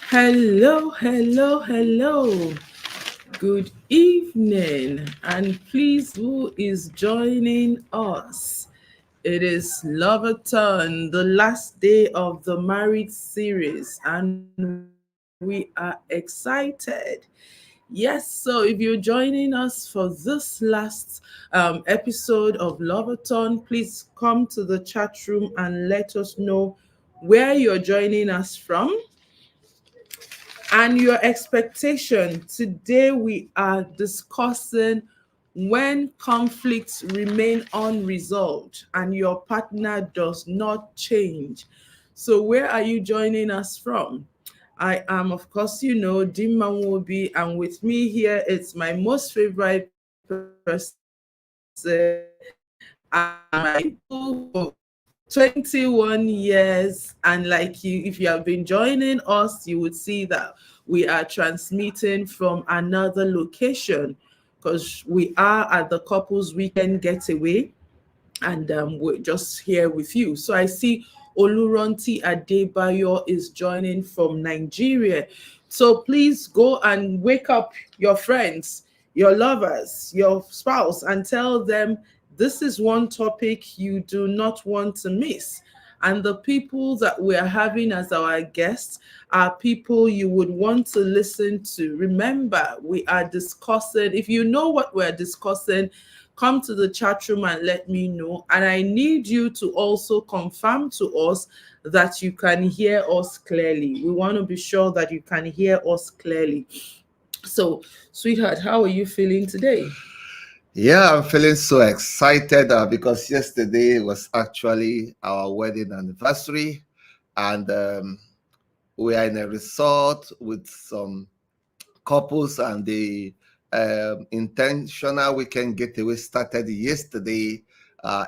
Hello, hello, hello. Good evening. And please, who is joining us? It is LOVE-A-THON, the last day of the married series, and we are excited. Yes, so if you're joining us for this last episode of LOVE-A-THON, please come to the chat room and let us know where you're joining us from and your expectation. Today we are discussing when conflicts remain unresolved and your partner does not change. So where are you joining us from? I am, of course, Dimma, and with me here it's my most favorite person, and my people for 21 years. And like you, if you have been joining us, you would see that we are transmitting from another location because we are at the couples weekend getaway, and we're just here with you. So I see Oluronti Adebayo is joining from Nigeria. So please go and wake up your friends, your lovers, your spouse, and tell them this is one topic you do not want to miss. And the people that we are having as our guests are people you would want to listen to. Remember, we are discussing, if you know what we're discussing, come to the chat room and let me know. And I need you to also confirm to us that you can hear us clearly. We want to be sure that you can hear us clearly. So, sweetheart, how are you feeling today? Yeah, I'm feeling so excited because yesterday was actually our wedding anniversary, and we are in a resort with some couples, and the intentional weekend getaway started yesterday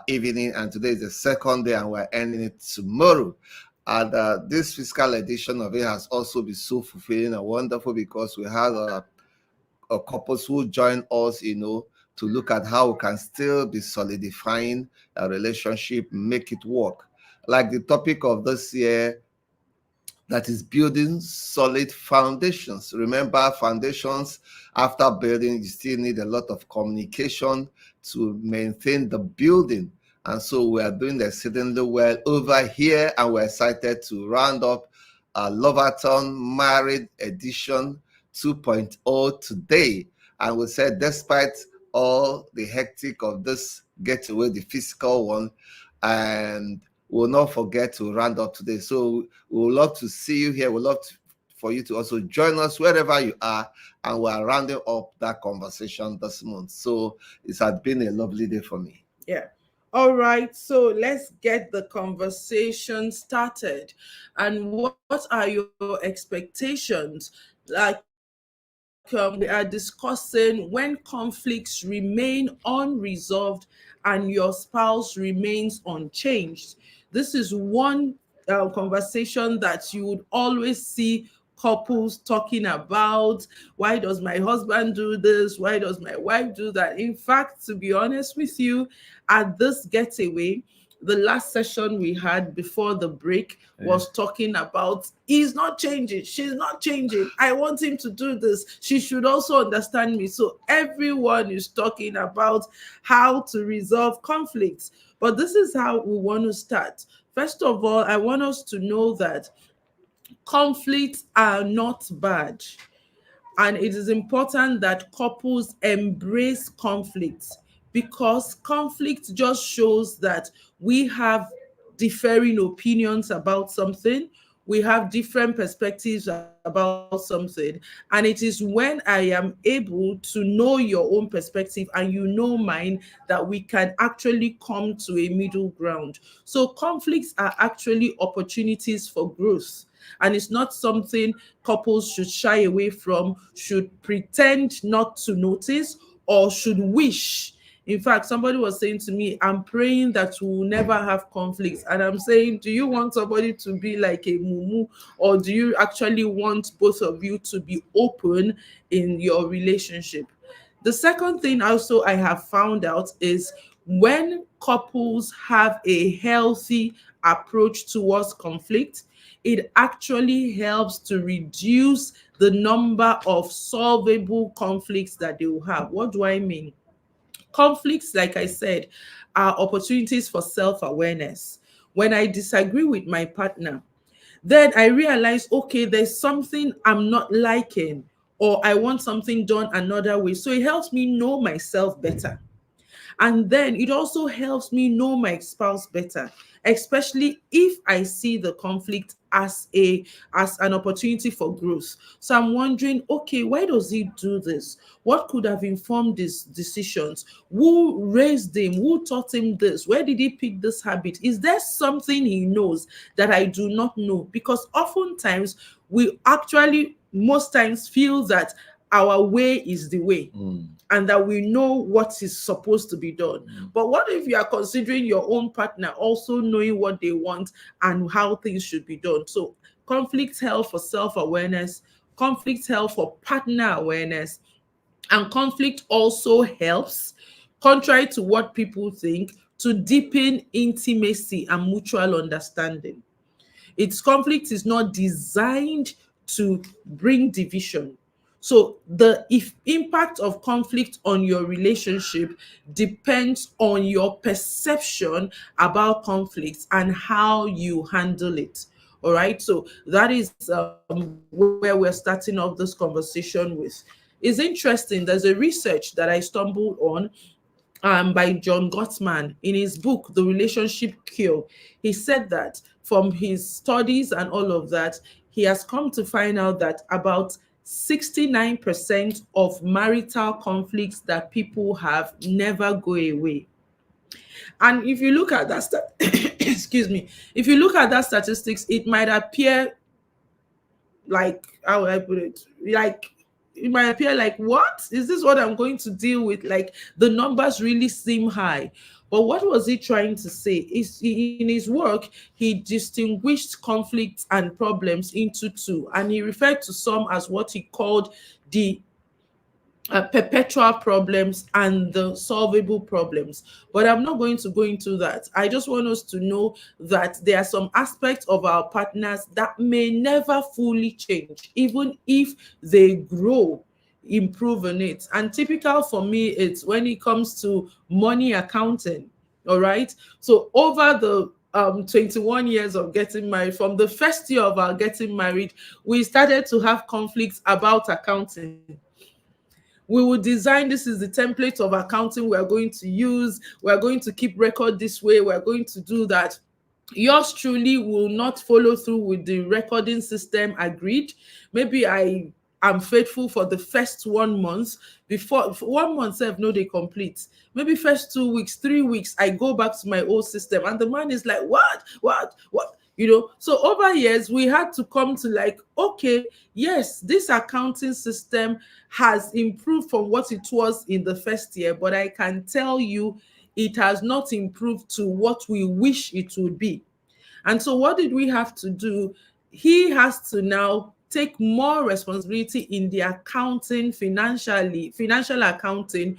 evening, and today is the second day, and we're ending it tomorrow. And this fiscal edition of it has also been so fulfilling and wonderful because we had couples who join us, to look at how we can still be solidifying a relationship, make it work. Like the topic of this year, that is building solid foundations. Remember, foundations, after building, you still need a lot of communication to maintain the building. And so we are doing exceedingly well over here, and we're excited to round up LOVE-A-THON Married Edition 2.0 today. And we said, despite all the hectic of this getaway, the physical one, and we'll not forget to round up today. So we would love to see you here. We'd love for you to also join us wherever you are. And we're rounding up that conversation this month. So it has been a lovely day for me. Yeah. All right, so let's get the conversation started. And what are your expectations? Like, we are discussing when conflicts remain unresolved and your spouse remains unchanged. This is one conversation that you would always see couples talking about. Why does my husband do this? Why does my wife do that? In fact, to be honest with you, at this getaway, the last session we had before the break was talking about he's not changing, she's not changing, I want him to do this, she should also understand me. So everyone is talking about how to resolve conflicts. But this is how we want to start. First of all, I want us to know that conflicts are not bad, and it is important that couples embrace conflict, because conflict just shows that we have differing opinions about something, we have different perspectives about something. And it is when I am able to know your own perspective and you know mine that we can actually come to a middle ground. So conflicts are actually opportunities for growth, and it's not something couples should shy away from, should pretend not to notice, or should wish. In fact, somebody was saying to me, I'm praying that we will never have conflicts. And I'm saying, do you want somebody to be like a mumu, or do you actually want both of you to be open in your relationship? The second thing also I have found out is when couples have a healthy approach towards conflict, it actually helps to reduce the number of solvable conflicts that they will have. What do I mean? Conflicts, like I said, are opportunities for self awareness. When I disagree with my partner, then I realize, okay, there's something I'm not liking, or I want something done another way. So it helps me know myself better. And then it also helps me know my spouse better, especially if I see the conflict as an opportunity for growth. So I'm wondering, okay, why does he do this? What could have informed these decisions? Who raised him? Who taught him this? Where did he pick this habit? Is there something he knows that I do not know? Because oftentimes we actually most times feel that our way is the way, and that we know what is supposed to be done. But what if you are considering your own partner also knowing what they want and how things should be done? So conflict help for self-awareness, conflict help for partner awareness, and conflict also helps, contrary to what people think, to deepen intimacy and mutual understanding. Its conflict is not designed to bring division. So the if impact of conflict on your relationship depends on your perception about conflict and how you handle it. All right. So that is where we're starting off this conversation with. It's interesting. There's a research that I stumbled on by John Gottman in his book, The Relationship Cure. He said that from his studies and all of that, he has come to find out that about 69% of marital conflicts that people have never go away. And if you look at that, excuse me, if you look at that statistics, it might appear like, how would I put it? Like, it might appear like, what is this? What I'm going to deal with? Like, the numbers really seem high. But what was he trying to say? Is in his work, he distinguished conflicts and problems into two, and he referred to some as what he called the perpetual problems and the solvable problems. But I'm not going to go into that. I just want us to know that there are some aspects of our partners that may never fully change, even if they grow, improve on it. And typical for me, it's when it comes to money accounting. All right. So over the 21 years of getting married, from the first year of our getting married, we started to have conflicts about accounting. We will design, this is the template of accounting we are going to use, we are going to keep record this way, we are going to do that. Yours truly will not follow through with the recording system agreed. Maybe I am faithful for the first 1 month. Before 1 month self no dey complete, maybe first 2 weeks, 3 weeks, I go back to my old system and the man is like, what, so over years we had to come to like, okay, yes, this accounting system has improved from what it was in the first year, but I can tell you it has not improved to what we wish it would be. And so what did we have to do? He has to now take more responsibility in the accounting, financial accounting,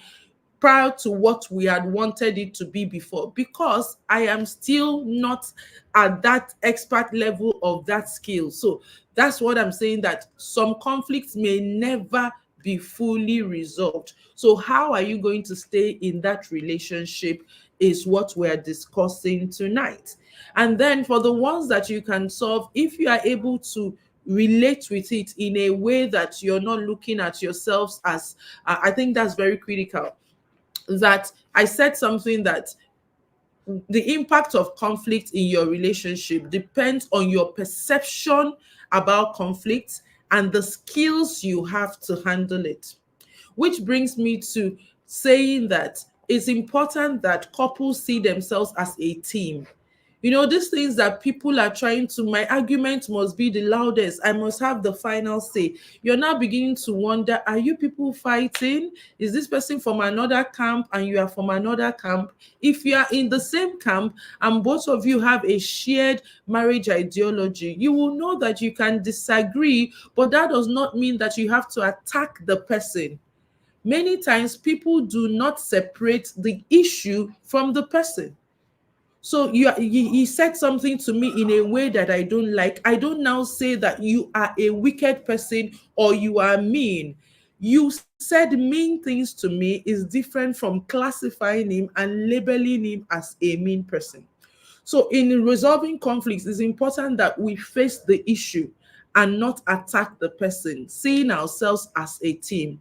prior to what we had wanted it to be before, because I am still not at that expert level of that skill. So that's what I'm saying, that some conflicts may never be fully resolved. So how are you going to stay in that relationship is what we're discussing tonight. And then for the ones that you can solve, if you are able to relate with it in a way that you're not looking at yourselves as, I think that's very critical. That I said something that the impact of conflict in your relationship depends on your perception about conflict and the skills you have to handle it. Which brings me to saying that it's important that couples see themselves as a team. These things that people are trying to, my argument must be the loudest, I must have the final say. You're now beginning to wonder, are you people fighting? Is this person from another camp and you are from another camp? If you are in the same camp and both of you have a shared marriage ideology, you will know that you can disagree, but that does not mean that you have to attack the person. Many times people do not separate the issue from the person. So he said something to me in a way that I don't like. I don't now say that you are a wicked person or you are mean. You said mean things to me is different from classifying him and labeling him as a mean person. So in resolving conflicts, it's important that we face the issue and not attack the person, seeing ourselves as a team.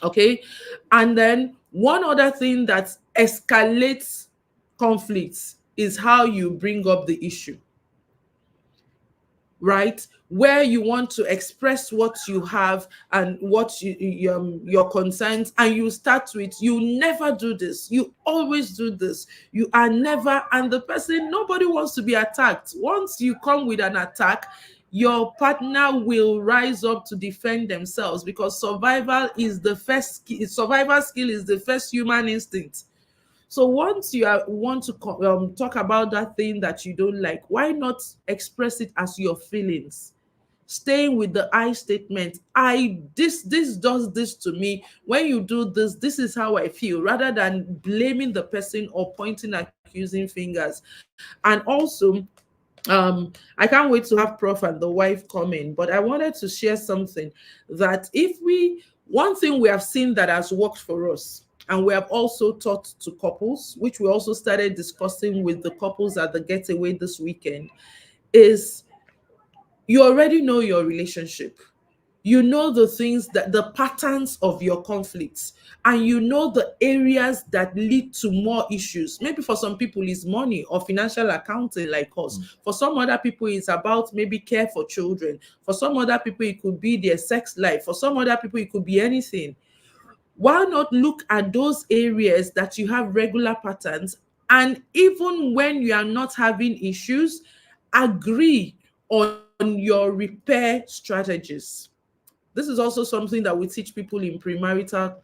Okay. And then one other thing that escalates conflicts is how you bring up the issue, right? Where you want to express what you have and what your concerns, and you start with, you never do this, you always do this, you are never, and the person, nobody wants to be attacked. Once you come with an attack, your partner will rise up to defend themselves, because survival skill is the first human instinct. So once want to talk about that thing that you don't like, why not express it as your feelings? Staying with the I statement, this does this to me. When you do this, this is how I feel, rather than blaming the person or pointing accusing fingers. And also, I can't wait to have Prof and the wife come in, but I wanted to share something that one thing we have seen that has worked for us, and we have also taught to couples, which we also started discussing with the couples at the getaway this weekend, is you already know your relationship. You know the things, that the patterns of your conflicts, and you know the areas that lead to more issues. Maybe for some people it's money or financial accounting, like us. For some other people it's about maybe care for children. For some other people it could be their sex life. For some other people it could be anything. Why not look at those areas that you have regular patterns, and even when you are not having issues, agree on your repair strategies. This is also something that we teach people in premarital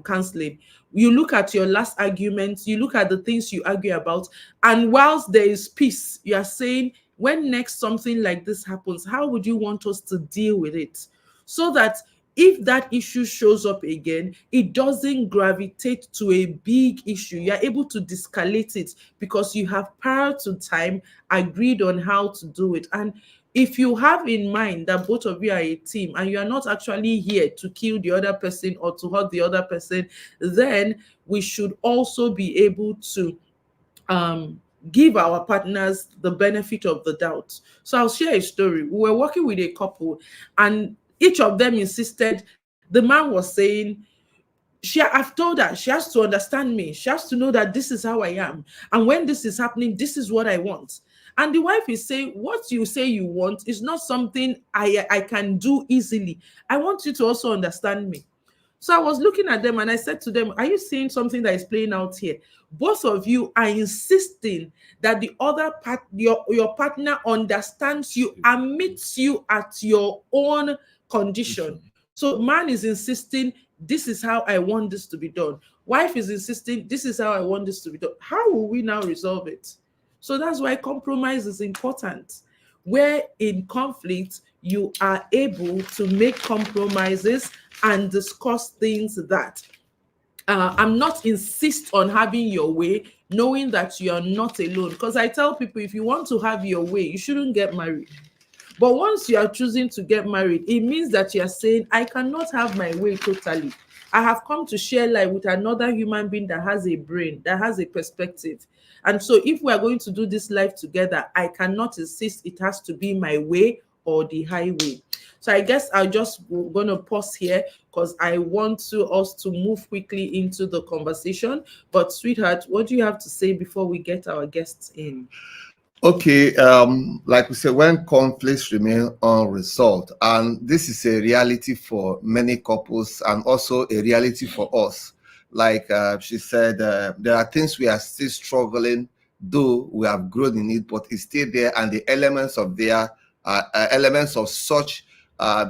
counseling. You look at your last argument, you look at the things you argue about, and whilst there is peace, you are saying, when next something like this happens, how would you want us to deal with it? So that if that issue shows up again, it doesn't gravitate to a big issue. You're able to de-escalate it because you have, prior to time, agreed on how to do it. And if you have in mind that both of you are a team and you are not actually here to kill the other person or to hurt the other person, then we should also be able to um give our partners the benefit of the doubt. So I'll share a story. We were working with a couple, and each of them insisted. The man was saying, I've told her she has to understand me. She has to know that this is how I am. And when this is happening, this is what I want. And the wife is saying, what you say you want is not something I can do easily. I want you to also understand me. So I was looking at them and I said to them, are you seeing something that is playing out here? Both of you are insisting that the other part, your partner understands you and meets you at your own condition. So man is insisting, this is how I want this to be done. Wife is insisting, this is how I want this to be done. How will we now resolve it? So that's why compromise is important. Where in conflict, you are able to make compromises and discuss things that I'm not insist on having your way, knowing that you are not alone. Because I tell people, if you want to have your way, you shouldn't get married. But once you are choosing to get married, it means that you are saying, I cannot have my way totally. I have come to share life with another human being that has a brain, that has a perspective. And so if we are going to do this life together, I cannot insist it has to be my way or the highway. So I guess I'll just going to pause here because I want us to move quickly into the conversation. But sweetheart, what do you have to say before we get our guests in? Okay, like we said, when conflicts remain unresolved, and this is a reality for many couples and also a reality for us. Like she said, there are things we are still struggling, though we have grown in it, but it's still there, and the elements of such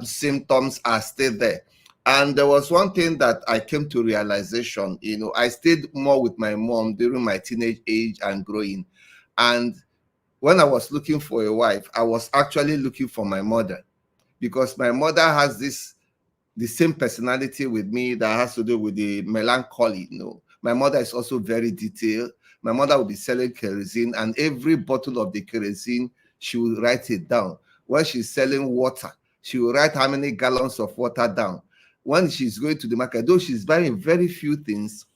symptoms are still there. And there was one thing that I came to realization. I stayed more with my mom during my teenage age and growing, and when I was looking for a wife, I was actually looking for my mother, because my mother has the same personality with me that has to do with the melancholy. My mother is also very detailed. my mother would be selling kerosene, and every bottle of the kerosene, she would write it down. When she's selling water, she will write how many gallons of water down. When she's going to the market, though she's buying very few things,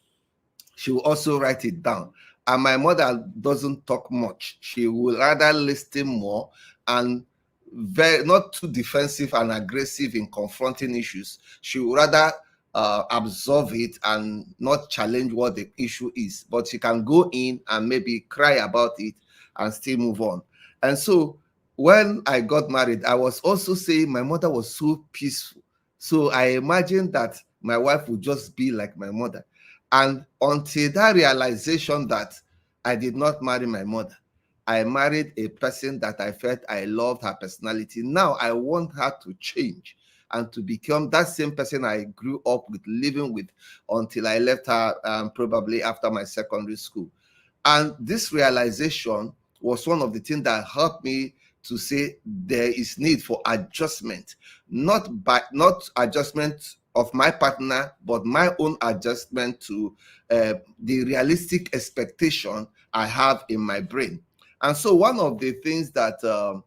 she will also write it down. And my mother doesn't talk much. She will rather listen more and very not too defensive and aggressive in confronting issues. She will rather absorb it and not challenge what the issue is. But she can go in and maybe cry about it and still move on. And so when I got married, I was also saying my mother was so peaceful. So I imagined that my wife would just be like my mother. And until that realization that I did not marry my mother, I married a person that I felt I loved her personality. Now I want her to change and to become that same person I grew up with, living with, until I left her probably after my secondary school. And this realization was one of the things that helped me to say there is need for adjustment, not adjustment of my partner, but my own adjustment to the realistic expectation I have in my brain. And so one of the things that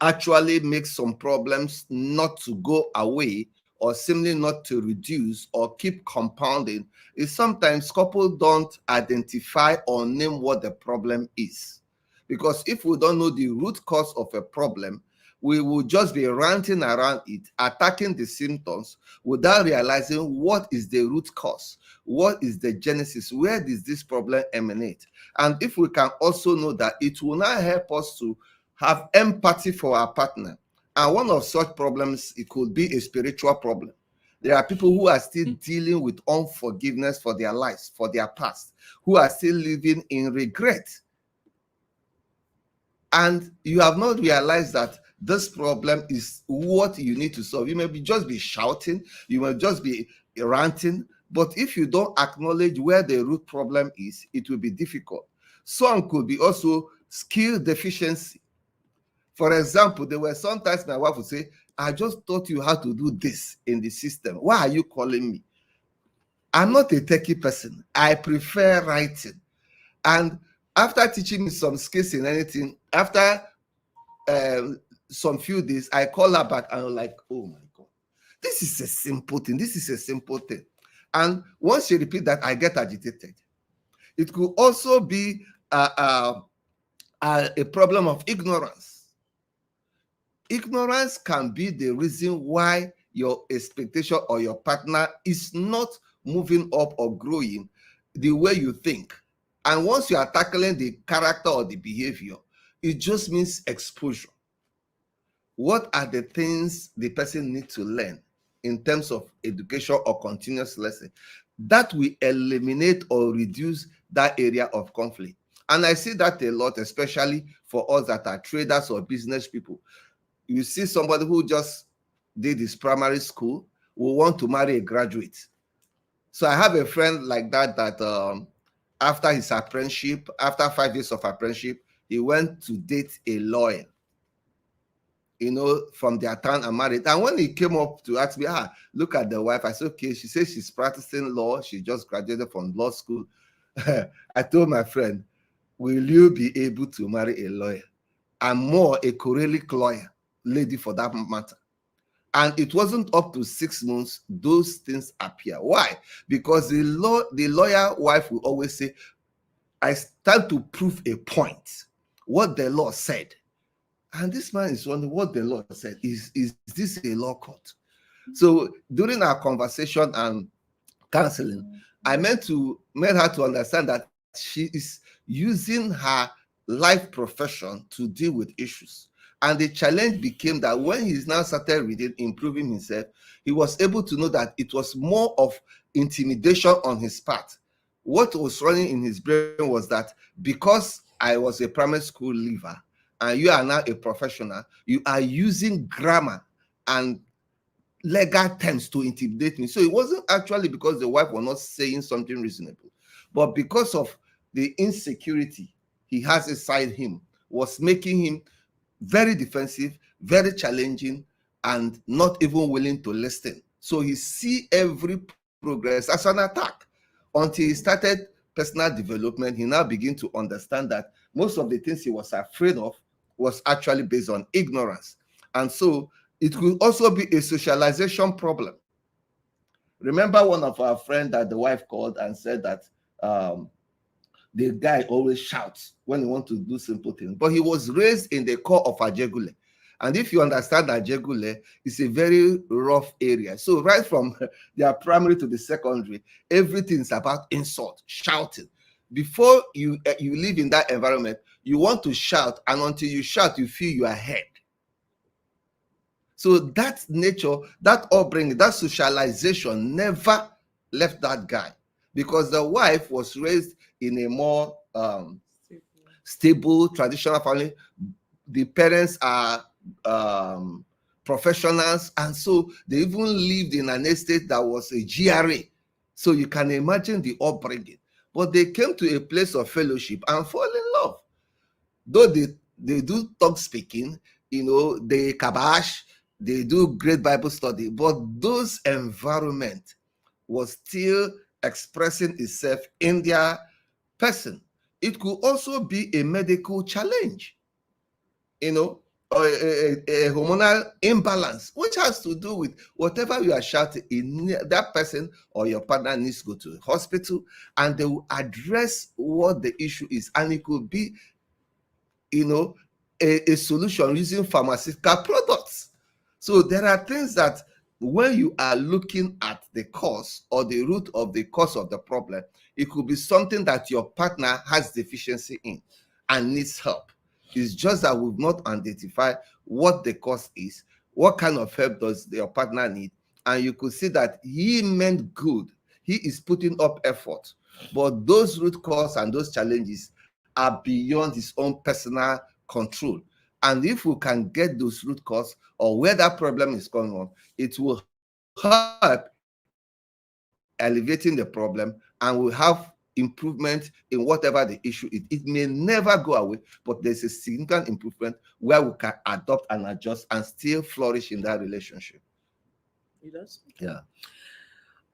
actually makes some problems not to go away, or seemingly not to reduce or keep compounding, is sometimes couples don't identify or name what the problem is. Because if we don't know the root cause of a problem, we will just be ranting around it, attacking the symptoms without realizing what is the root cause, what is the genesis, where does this problem emanate. And if we can also know that, it will now help us to have empathy for our partner. And one of such problems, it could be a spiritual problem. There are people who are still dealing with unforgiveness for their lives, for their past, who are still living in regret. And you have not realized that this problem is what you need to solve. You may just be shouting, you may just be ranting, but if you don't acknowledge where the root problem is, it will be difficult. Some could be also skill deficiency. For example, there were sometimes my wife would say, I just taught you how to do this in the system. Why are you calling me? I'm not a techie person. I prefer writing. And after teaching me some skills in anything, after some few days, I call her back and I'm like, oh my God, this is a simple thing. This is a simple thing. And once she repeats that, I get agitated. It could also be a problem of ignorance. Ignorance can be the reason why your expectation or your partner is not moving up or growing the way you think. And once you are tackling the character or the behavior, it just means exposure. What are the things the person needs to learn in terms of education or continuous lesson that will eliminate or reduce that area of conflict? And I see that a lot, especially for us that are traders or business people. You see somebody who just did his primary school will want to marry a graduate. So I have a friend like that, after his apprenticeship, after 5 years of apprenticeship, he went to date a lawyer, from their town, and married. And when he came up to ask me, look at the wife, I said, okay, she says she's practicing law. She just graduated from law school. I told my friend, will you be able to marry a lawyer? And more, a Korelic lawyer, lady for that matter. And it wasn't up to 6 months, those things appear. Why? Because the lawyer wife will always say, I stand to prove a point, what the law said. And this man is wondering what the law said. Is this a law court? So during our conversation and counseling, I made her to understand that she is using her life profession to deal with issues. And the challenge became that when he's now started reading, improving himself, he was able to know that it was more of intimidation on his part. What was running in his brain was that because I was a primary school leaver and you are now a professional, you are using grammar and legal terms to intimidate me. So it wasn't actually because the wife was not saying something reasonable, but because of the insecurity he has inside him was making him very defensive, very challenging, and not even willing to listen. So he see every progress as an attack until he started personal development, he now begin to understand that most of the things he was afraid of was actually based on ignorance. And so it could also be a socialization problem. Remember one of our friends that the wife called and said that the guy always shouts when he wants to do simple things, but he was raised in the core of Ajegule. And if you understand Ajegule, it's a very rough area. So right from their primary to the secondary, everything is about insult, shouting. Before you live in that environment, you want to shout, and until you shout, you feel you are heard. So that nature, that upbringing, that socialization never left that guy, because the wife was raised in a more stable, traditional family. The parents are professionals, and so they even lived in an estate that was a GRA. So you can imagine the upbringing. But they came to a place of fellowship and fall in love. Though they do talk speaking, they kabash, they do great Bible study, but those environment was still expressing itself in their person. It could also be a medical challenge, or a hormonal imbalance, which has to do with whatever you are shouting. That person or your partner needs to go to the hospital, and they will address what the issue is, and it could be a solution using pharmaceutical products. So there are things that when you are looking at the cause or the root of the cause of the problem, it could be something that your partner has deficiency in and needs help. It's just that we've not identified what the cause is, what kind of help does your partner need, and you could see that he meant good. He is putting up effort, but those root cause and those challenges are beyond his own personal control. And if we can get those root cause or where that problem is going on, it will help in alleviating the problem, and we'll have improvement in whatever the issue is. It may never go away, but there's a significant improvement where we can adopt and adjust and still flourish in that relationship. It does. Yeah.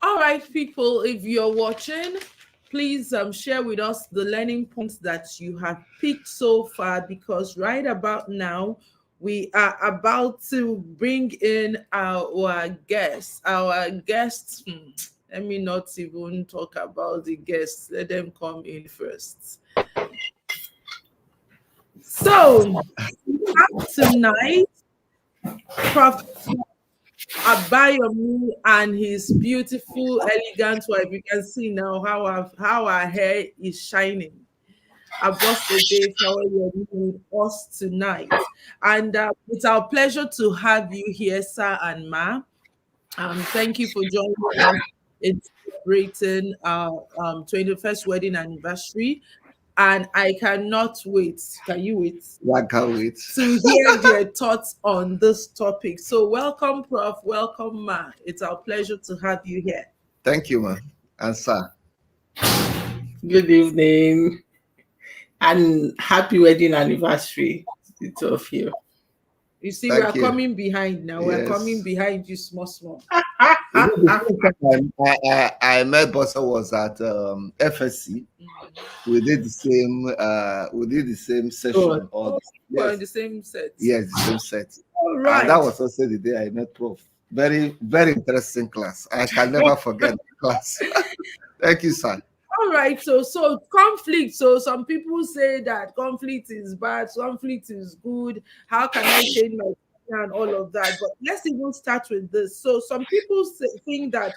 All right, people, if you're watching, please share with us the learning points that you have picked so far, because right about now we are about to bring in our guests. Let me not even talk about the guests. Let them come in first. So tonight, Prof. Abayomi and his beautiful, elegant wife. You can see now how her hair is shining. Abosede Fawoyemi with us tonight, and it's our pleasure to have you here, sir and ma. Thank you for joining us in celebrating our 21st wedding anniversary. And I cannot wait. Can you wait? I can't wait to hear their thoughts on this topic. So welcome, Prof. Welcome, Ma. It's our pleasure to have you here. Thank you, ma. And sir. Good evening and happy wedding anniversary to the two of you. You see, we are coming behind now. Yes. We're coming behind you small. I met Bossa was at FSC. We did the same session. We're in the same set. Yes, the same set. All right. And that was also the day I met Prof. Very, very interesting class. I can never forget the class. Thank you, sir. All right, so conflict. So some people say that conflict is bad, conflict is good. How can I change my partner and all of that? But let's even start with this. So some people think that,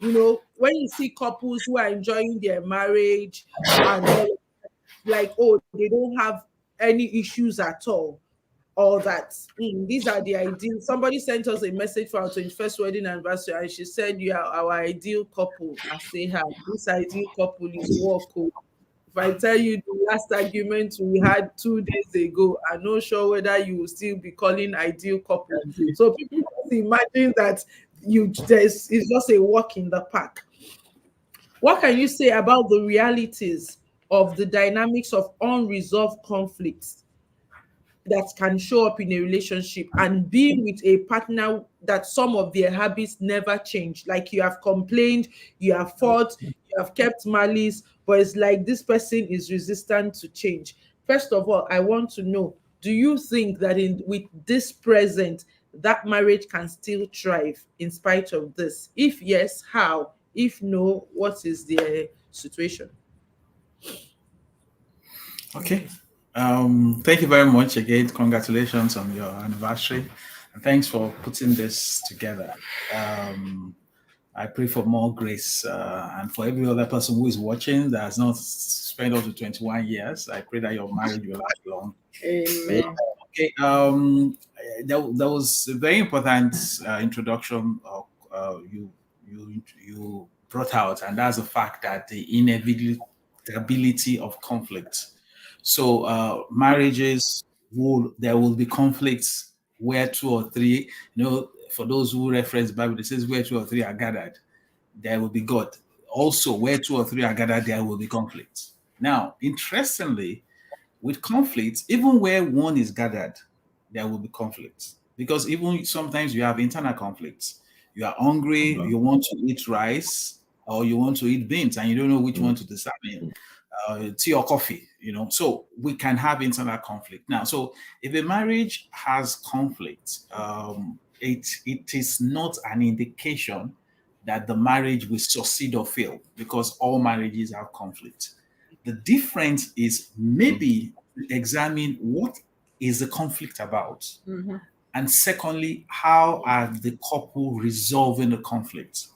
when you see couples who are enjoying their marriage and all, like, oh, they don't have any issues at all, or that these are the ideal. Somebody sent us a message for our 21st wedding anniversary, and she said, you are our ideal couple. I say, this ideal couple is war code. If I tell you the last argument we had 2 days ago, I'm not sure whether you will still be calling ideal couple. So people just imagine that it's just a walk in the park. What can you say about the realities of the dynamics of unresolved conflicts that can show up in a relationship, and being with a partner that some of their habits never change? Like, you have complained, you have fought, you have kept malice, but it's like this person is resistant to change. First of all, I want to know, do you think that in with this present, that marriage can still thrive in spite of this? If yes, how? If no, what is the situation? Okay. Thank you very much again. Congratulations on your anniversary. And thanks for putting this together. I pray for more grace, and for every other person who is watching that has not spent up to 21 years. I pray that your marriage will last long. Amen. Okay. That was a very important introduction. You brought out, and that's the fact that the inevitability of conflict. So marriages there will be conflicts where two or three. For those who reference the Bible, it says where two or three are gathered, there will be God. Also, where two or three are gathered, there will be conflict. Now, interestingly, with conflict, even where one is gathered, there will be conflict. Because even sometimes you have internal conflicts. You are hungry, you want to eat rice, or you want to eat beans, and you don't know which one to decide in, tea or coffee, So we can have internal conflict. Now, so if a marriage has conflict, it is not an indication that the marriage will succeed or fail, because all marriages have conflict. The difference is maybe examine what is the conflict about, and secondly, how are the couple resolving the conflict.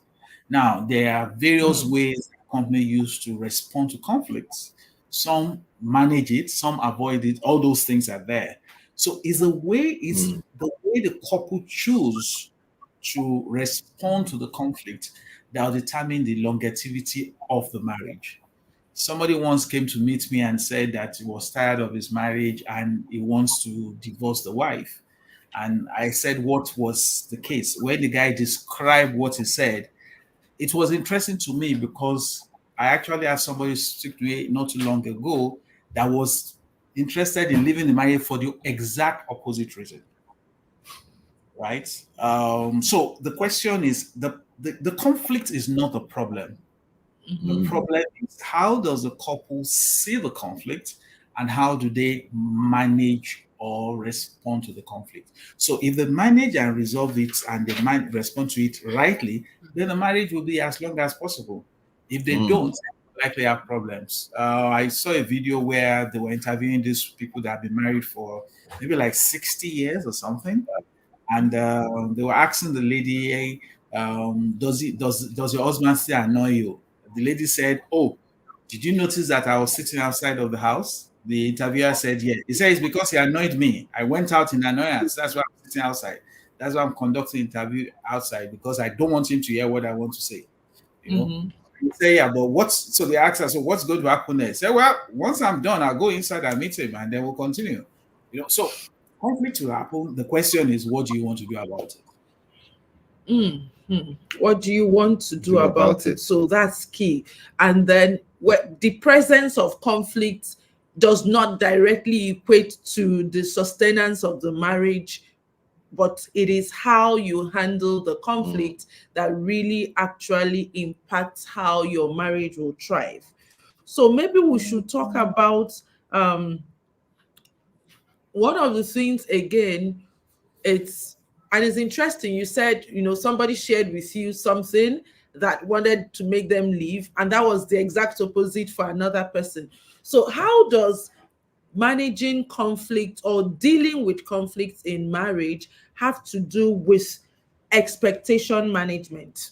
Now, there are various ways the company use to respond to conflicts. Some manage it, some avoid it. All those things are there. So it's the way the couple choose to respond to the conflict that will determine the longevity of the marriage. Somebody once came to meet me and said that he was tired of his marriage and he wants to divorce the wife. And I said, what was the case? When the guy described what he said, it was interesting to me because I actually had somebody speak to me not too long ago that was interested in leaving the marriage for the exact opposite reason. Right? So the question is, the conflict is not the problem. The problem is, how does the couple see the conflict and how do they manage or respond to the conflict? So if they manage and resolve it and they respond to it rightly, then the marriage will be as long as possible. If they don't, they likely have problems. I saw a video where they were interviewing these people that have been married for maybe like 60 years or something. And they were asking the lady, hey, does your husband still annoy you? The lady said, oh, did you notice that I was sitting outside of the house? The interviewer said, yeah. He said, it's because he annoyed me. I went out in annoyance. That's why I'm sitting outside. That's why I'm conducting the interview outside, because I don't want him to hear what I want to say. You say, yeah, but what's, so they asked her, so what's going to happen next? Say, well, once I'm done, I'll go inside and meet him and then we'll continue. So conflict will happen. The question is, what do you want to do about it? What do you want to do about it? So that's key. And then the presence of conflict does not directly equate to the sustenance of the marriage, but it is how you handle the conflict that really actually impacts how your marriage will thrive. So maybe we should talk about one of the things again. It's interesting. You said, somebody shared with you something that wanted to make them leave, and that was the exact opposite for another person. So how does managing conflict or dealing with conflict in marriage have to do with expectation management,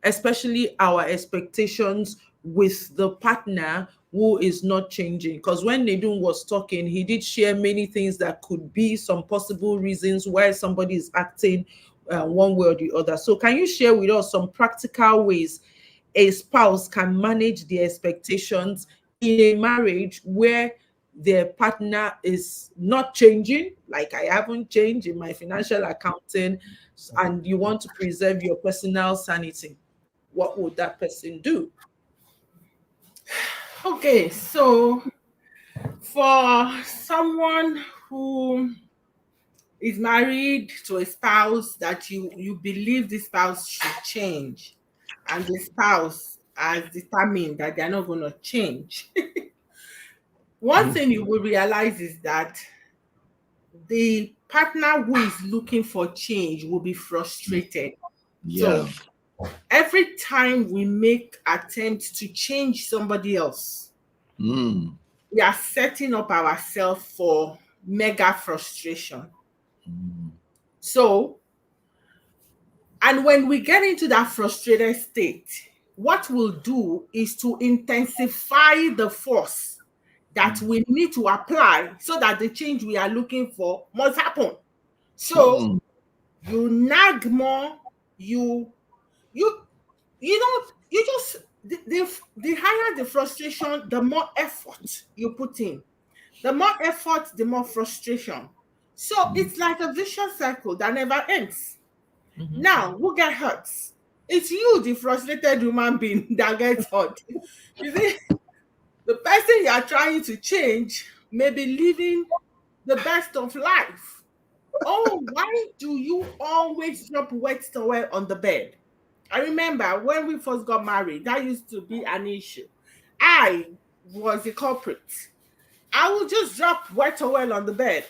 especially our expectations with the partner who is not changing? Because when Nedum was talking, he did share many things that could be some possible reasons why somebody is acting one way or the other. So can you share with us some practical ways a spouse can manage the expectations in a marriage where their partner is not changing? Like, I haven't changed in my financial accounting, and you want to preserve your personal sanity. What would that person do? Okay, so for someone who is married to a spouse that you believe the spouse should change, and the spouse as determined that they're not going to change. One thing you will realize is that the partner who is looking for change will be frustrated. Yeah. So every time we make attempts to change somebody else, Mm. we are setting up ourselves for mega frustration. So, and when we get into that frustrated state, what we'll do is to intensify the force that we need to apply so that the change we are looking for must happen. So you nag more, you know, you just the higher the frustration, the more effort you put in. The more effort, the more frustration. So it's like a vicious cycle that never ends. Now, who get hurt? It's you, the frustrated human being, that gets hurt. You see, the person you are trying to change may be living the best of life. Oh, why do you always drop wet towel on the bed? I remember when we first got married, that used to be an issue. I was the culprit. I would just drop wet towel on the bed.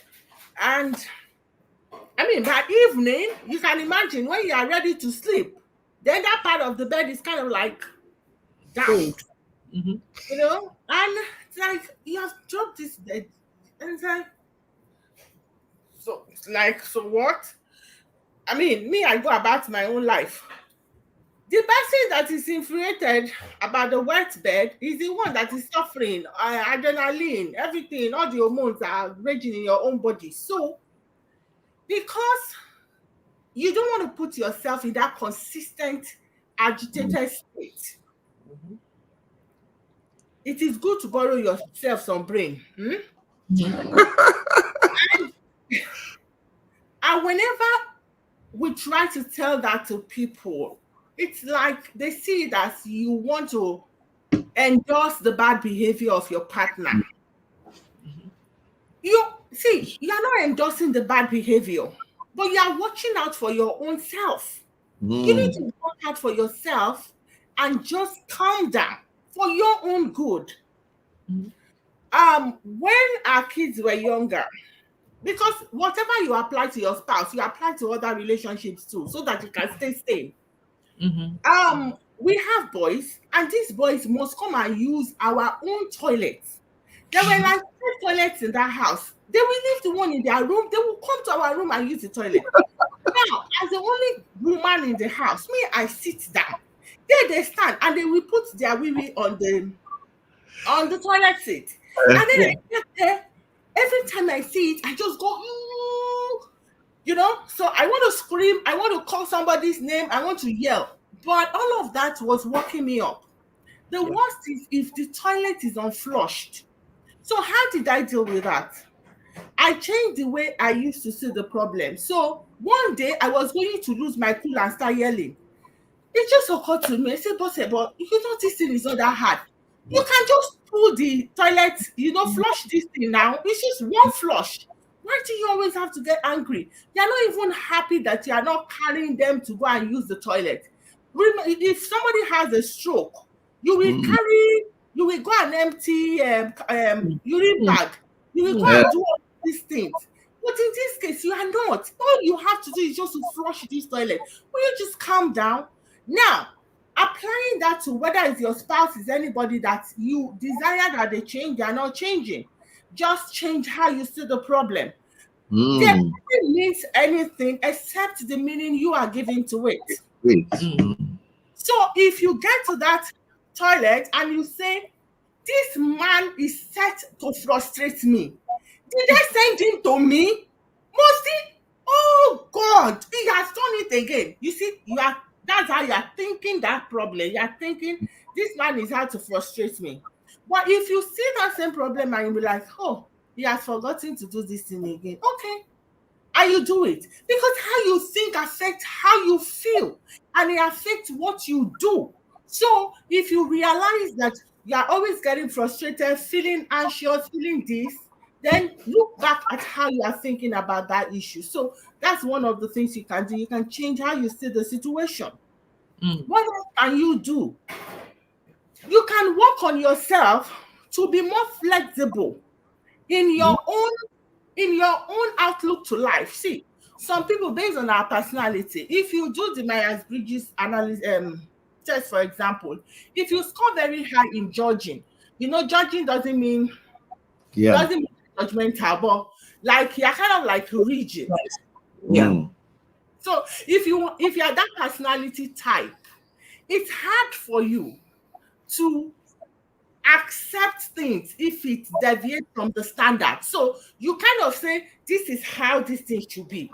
And I mean, by evening, you can imagine when you are ready to sleep, then that part of the bed is kind of like damp, you know? And it's like, you have dropped this bed. And it's like, so what? I mean, me, I go about my own life. The person that is infuriated about the wet bed is the one that is suffering adrenaline, everything, all the hormones are raging in your own body. So, because you don't want to put yourself in that consistent, agitated state, it is good to borrow yourself some brain. And whenever we try to tell that to people, it's like they see it as you want to endorse the bad behavior of your partner. You see, you're not endorsing the bad behavior, but you are watching out for your own self. You need to watch out for yourself and just calm down for your own good. When our kids were younger, because whatever you apply to your spouse, you apply to other relationships too, so that you can stay sane. We have boys, and these boys must come and use our own toilets. There were like 10 toilets in that house. They will leave the one in their room. They will come to our room and use the toilet. Now, as the only woman in the house, me, I sit down. There they stand, and they will put their wee on the toilet seat. And then I get there. Every time I see it, I just go, you know. So I want to scream. I want to call somebody's name. I want to yell. But all of that was working me up. The worst is if the toilet is unflushed. So how did I deal with that? I changed the way I used to see the problem. So one day I was going to lose my cool and start yelling. It just occurred to me. I said, boss, but you know this thing is not that hard. You can just pull the toilet, flush this thing now. It's just one flush. Why do you always have to get angry? You're not even happy that you are not carrying them to go and use the toilet. If somebody has a stroke, you will go and empty urine bag. You will go and do all these things. But in this case, you are not. All you have to do is just to flush this toilet. Will you just calm down? Now, applying that to whether it's your spouse, is anybody that you desire that they change, they are not changing. Just change how you see the problem. There doesn't mean anything except the meaning you are giving to it. So if you get to that toilet and you say, this man is set to frustrate me. Did I send him to me? Mostly, oh God, he has done it again. You see, that's how you are thinking that problem. You are thinking, this man is out to frustrate me. But if you see that same problem and you be like, oh, he has forgotten to do this thing again. Okay. And you do it. Because how you think affects how you feel. And it affects what you do. So if you realize that you are always getting frustrated, feeling anxious, feeling this, then look back at how you are thinking about that issue. So that's one of the things you can do. You can change how you see the situation. What else can you do? You can work on yourself to be more flexible in your own outlook to life. See, some people, based on our personality, if you do the Myers-Briggs analysis test, for example, if you score very high in judging, judging Yeah. doesn't mean judgmental, but like you're kind of like rigid. Yeah. So if you're that personality type, it's hard for you to accept things if it deviates from the standard. So you kind of say, this is how this thing should be.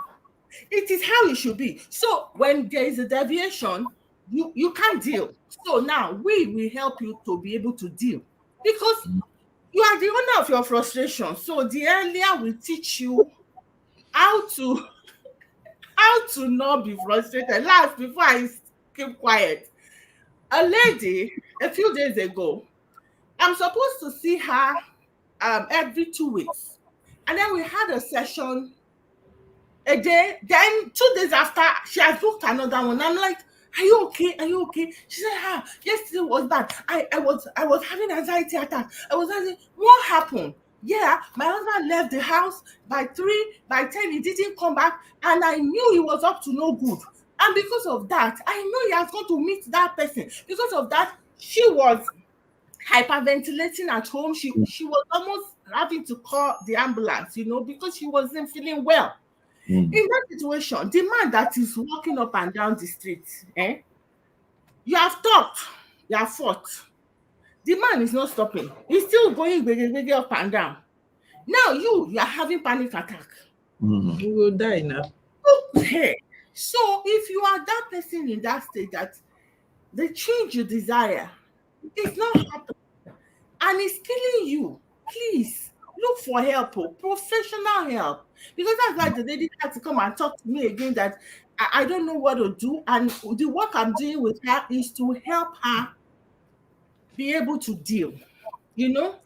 It is how it should be. So when there is a deviation, you can't deal. So now we will help you to be able to deal, because you are the owner of your frustration. So the earlier we teach you how to not be frustrated. Last, before I keep quiet, a lady a few days ago, I'm supposed to see her every 2 weeks, and then we had a session a day. Then 2 days after, she has booked another one. I'm like, are you okay? Are you okay? She said, yesterday was bad. I was having anxiety attack. I was asking, what happened? Yeah, my husband left the house by 3, by 10, he didn't come back, and I knew he was up to no good. And because of that, I know he has gone to meet that person. Because of that, she was hyperventilating at home. She was almost having to call the ambulance, because she wasn't feeling well. In that situation, the man that is walking up and down the street, you have talked, you have fought. The man is not stopping. He's still going up and down. Now you are having panic attack. You will die now. Okay. So if you are that person in that state, that the change you desire is not happening and it's killing you, please look for help, professional help. Because that's why the lady had to come and talk to me again, that I don't know what to do. And the work I'm doing with her is to help her be able to deal, so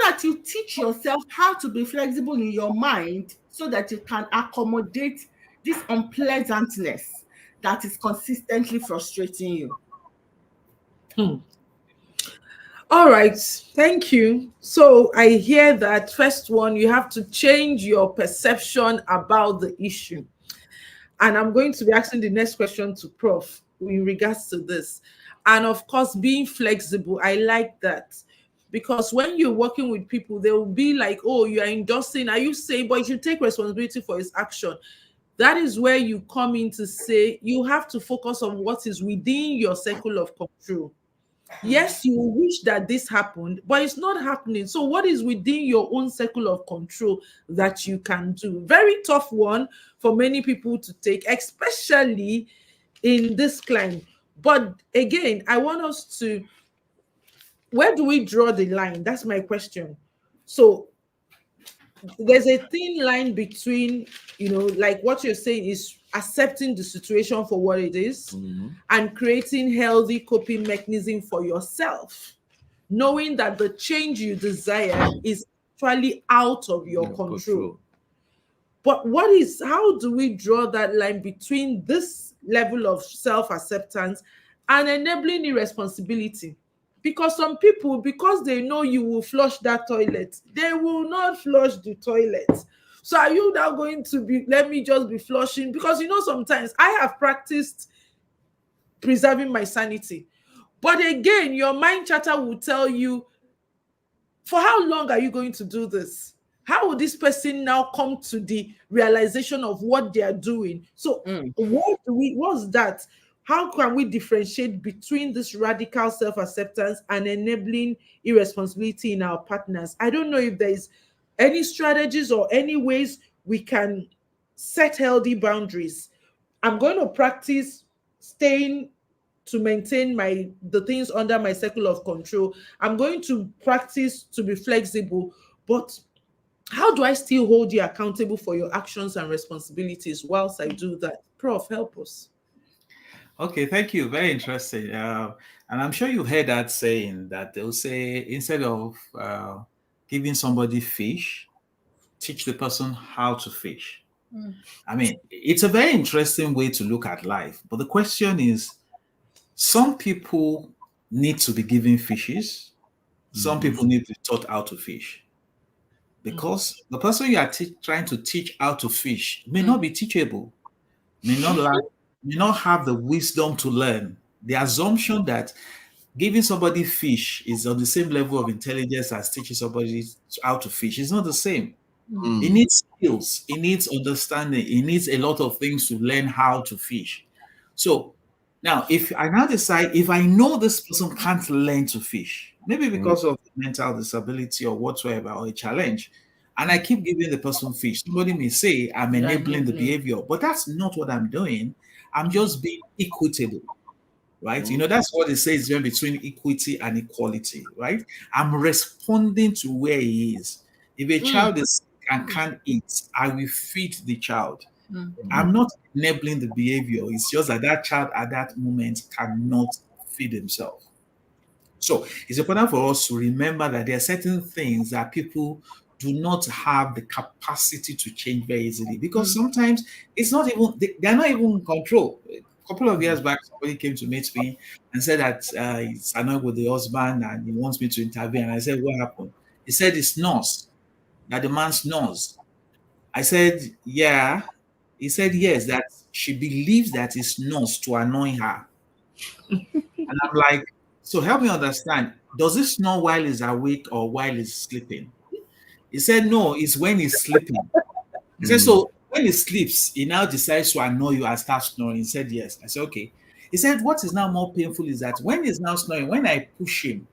that you teach yourself how to be flexible in your mind so that you can accommodate this unpleasantness that is consistently frustrating you. All right, thank you. So I hear that first one, you have to change your perception about the issue. And I'm going to be asking the next question to Prof in regards to this. And of course, being flexible, I like that. Because when you're working with people, they will be like, oh, you are endorsing, are you saying, but you should take responsibility for his action. That is where you come in to say you have to focus on what is within your circle of control. Yes, you wish that this happened, but it's not happening. So what is within your own circle of control that you can do? Very tough one for many people to take, especially in this climate. But again, I want us to, where do we draw the line? That's my question. So there's a thin line between, like what you're saying is accepting the situation for what it is and creating healthy coping mechanism for yourself, knowing that the change you desire is actually out of your control. But how do we draw that line between this level of self-acceptance and enabling irresponsibility? Because some people, because they know you will flush that toilet, they will not flush the toilet. So are you now going to be, let me just be flushing? Because sometimes I have practiced preserving my sanity. But again, your mind chatter will tell you, for how long are you going to do this? How will this person now come to the realization of what they are doing? So what's that? How can we differentiate between this radical self-acceptance and enabling irresponsibility in our partners? I don't know if there's any strategies or any ways we can set healthy boundaries. I'm going to practice staying to maintain the things under my circle of control. I'm going to practice to be flexible, but how do I still hold you accountable for your actions and responsibilities whilst I do that? Prof, help us. Okay, thank you. Very interesting. And I'm sure you've heard that saying that they'll say, instead of giving somebody fish, teach the person how to fish. I mean, it's a very interesting way to look at life. But the question is, some people need to be given fishes. Some people need to be taught how to fish. Because the person you are trying to teach how to fish may not be teachable, may not have the wisdom to learn. The assumption that giving somebody fish is on the same level of intelligence as teaching somebody how to fish is not the same. It needs skills, it needs understanding, it needs a lot of things to learn how to fish. So now, if I now decide, if I know this person can't learn to fish, maybe because of mental disability or whatsoever, or a challenge, and I keep giving the person fish, somebody may say I'm enabling the behavior, but that's not what I'm doing. I'm just being equitable, right? You know, that's what it says between equity and equality, right? I'm responding to where he is. If a child is sick and can't eat, I will feed the child. I'm not enabling the behavior. It's just that that child at that moment cannot feed himself. So it's important for us to remember that there are certain things that people do not have the capacity to change very easily, because sometimes it's not even, they're not even in control. A couple of years back, somebody came to meet me and said that he's annoyed with the husband and he wants me to intervene. And I said, what happened? He said it's snores, that the man snores. I said, yeah. He said, yes, that she believes that it's snores to annoy her. And I'm like, so help me understand, does it snore while he's awake or while he's sleeping? He said, no, it's when he's sleeping. He said, so when he sleeps, he now decides to annoy you and start snoring. He said, yes. I said, okay. He said, what is now more painful is that when he's now snoring, when I push him,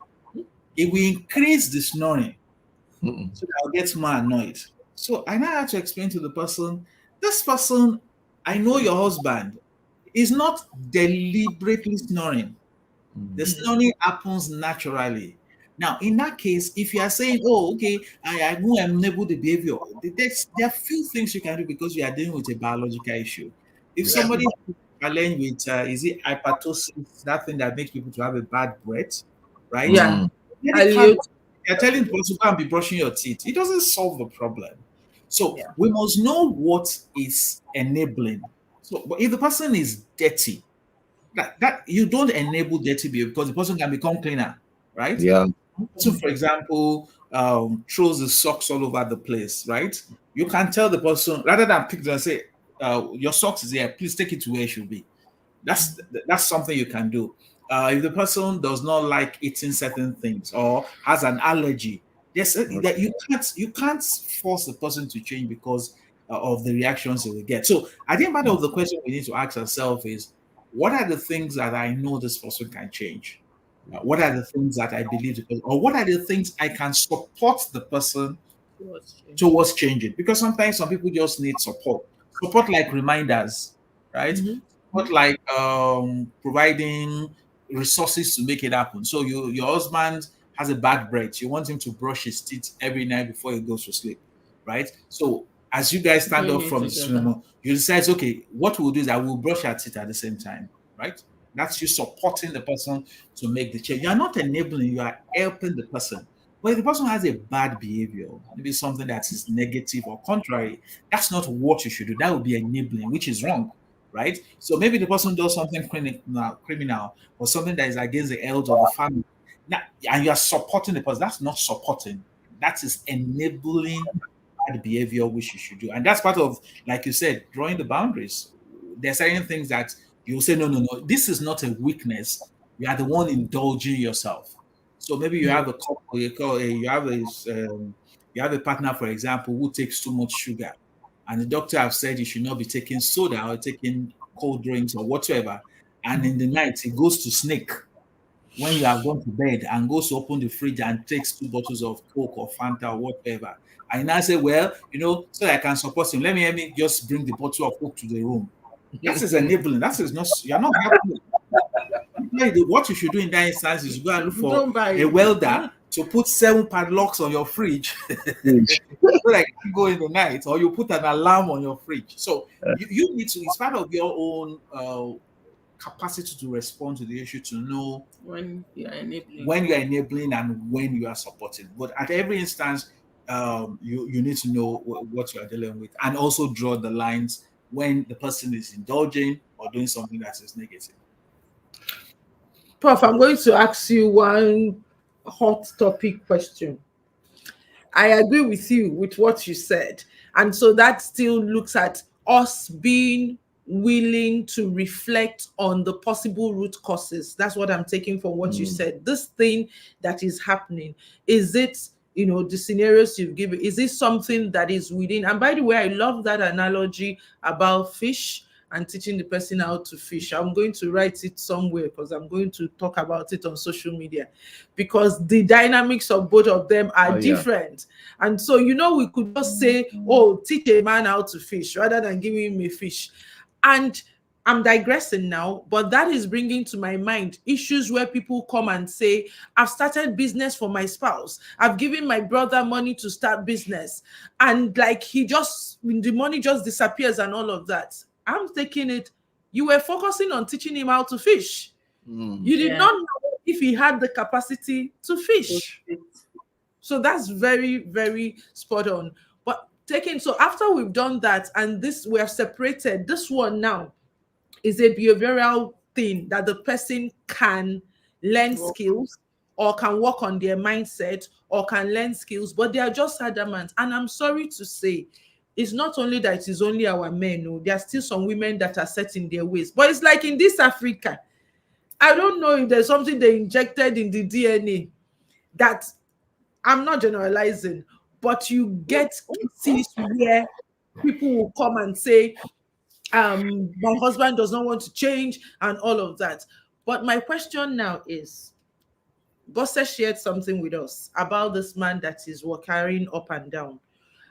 it will increase the snoring. So that I'll get more annoyed. So I now had to explain to the person, this person, I know your husband is not deliberately snoring. The snoring happens naturally. Now, in that case, if you are saying, oh, okay, I will enable the behavior, there are few things you can do because you are dealing with a biological issue. If somebody is challenged with, is it hypertosis, that thing that makes people to have a bad breath, right? Yeah. You're telling the person to go and be brushing your teeth. It doesn't solve the problem. So we must know what is enabling. So, but if the person is dirty, that you don't enable dirty behavior because the person can become cleaner, right? Yeah. So, for example, throws the socks all over the place, right? You can tell the person rather than pick them and say, "Your socks is here. Please take it to where it should be." That's something you can do. If the person does not like eating certain things or has an allergy, that you can't force the person to change because of the reactions they will get. So I think part of the question we need to ask ourselves is, what are the things that I know this person can change? What are the things that I believe the person, or what are the things I can support the person towards changing? Because sometimes some people just need support like reminders, right? Support like providing resources to make it happen. So your husband has a bad breath, you want him to brush his teeth every night before he goes to sleep, right? So as you guys stand up from the cinema, you decide, okay, what we'll do is I will brush our teeth at the same time, right? That's you supporting the person to make the change. You are not enabling, you are helping the person. But if the person has a bad behavior, maybe something that is negative or contrary, that's not what you should do. That would be enabling, which is wrong, right? So maybe the person does something criminal or something that is against the health of the family. Now, and you are supporting the person. That's not supporting. That is enabling bad behavior, which you should do. And that's part of, like you said, drawing the boundaries. There are certain things that you say, no, this is not a weakness. You are the one indulging yourself. So maybe you have a couple, you have a partner, for example, who takes too much sugar, and the doctor have said you should not be taking soda or taking cold drinks or whatever. And in the night, he goes to snake when you have gone to bed and goes to open the fridge and takes 2 bottles of Coke or Fanta or whatever. And now say, well, so that I can support him, let me just bring the bottle of Coke to the room. That is enabling. That is not, you're not helping. What you should do in that instance is go and look for a welder to put 7 padlocks on your fridge so that you can go in the night, or you put an alarm on your fridge. So you need to, it's part of your own capacity to respond to the issue, to know when you are enabling and when you are supporting. But at every instance, you need to know what you are dealing with, and also draw the lines when the person is indulging or doing something that is negative. Prof, I'm going to ask you one hot topic question. I agree with you with what you said. And so that still looks at us being willing to reflect on the possible root causes. That's what I'm taking from what you said. This thing that is happening, is it, the scenarios you've given, is it something that is within? And by the way, I love that analogy about fish and teaching the person how to fish. I'm going to write it somewhere because I'm going to talk about it on social media, because the dynamics of both of them are different. And so, we could just say, oh, teach a man how to fish rather than giving him a fish. And I'm digressing now, but that is bringing to my mind issues where people come and say, I've started business for my spouse. I've given my brother money to start business. And like the money just disappears and all of that. I'm taking it, you were focusing on teaching him how to fish. You did not know if he had the capacity to fish. So that's very, very spot on. But so after we've done that and we have separated, this one now is a behavioral thing that the person can learn skills or can work on their mindset or can learn skills, but they are just adamant. And I'm sorry to say, it's not only that it is only our men. No, there are still some women that are set in their ways. But it's like in this Africa, I don't know if there's something they injected in the DNA that, I'm not generalizing, but you get cases where people will come and say, my husband does not want to change and all of that. But my question now is, Bossa shared something with us about this man that is carrying up and down.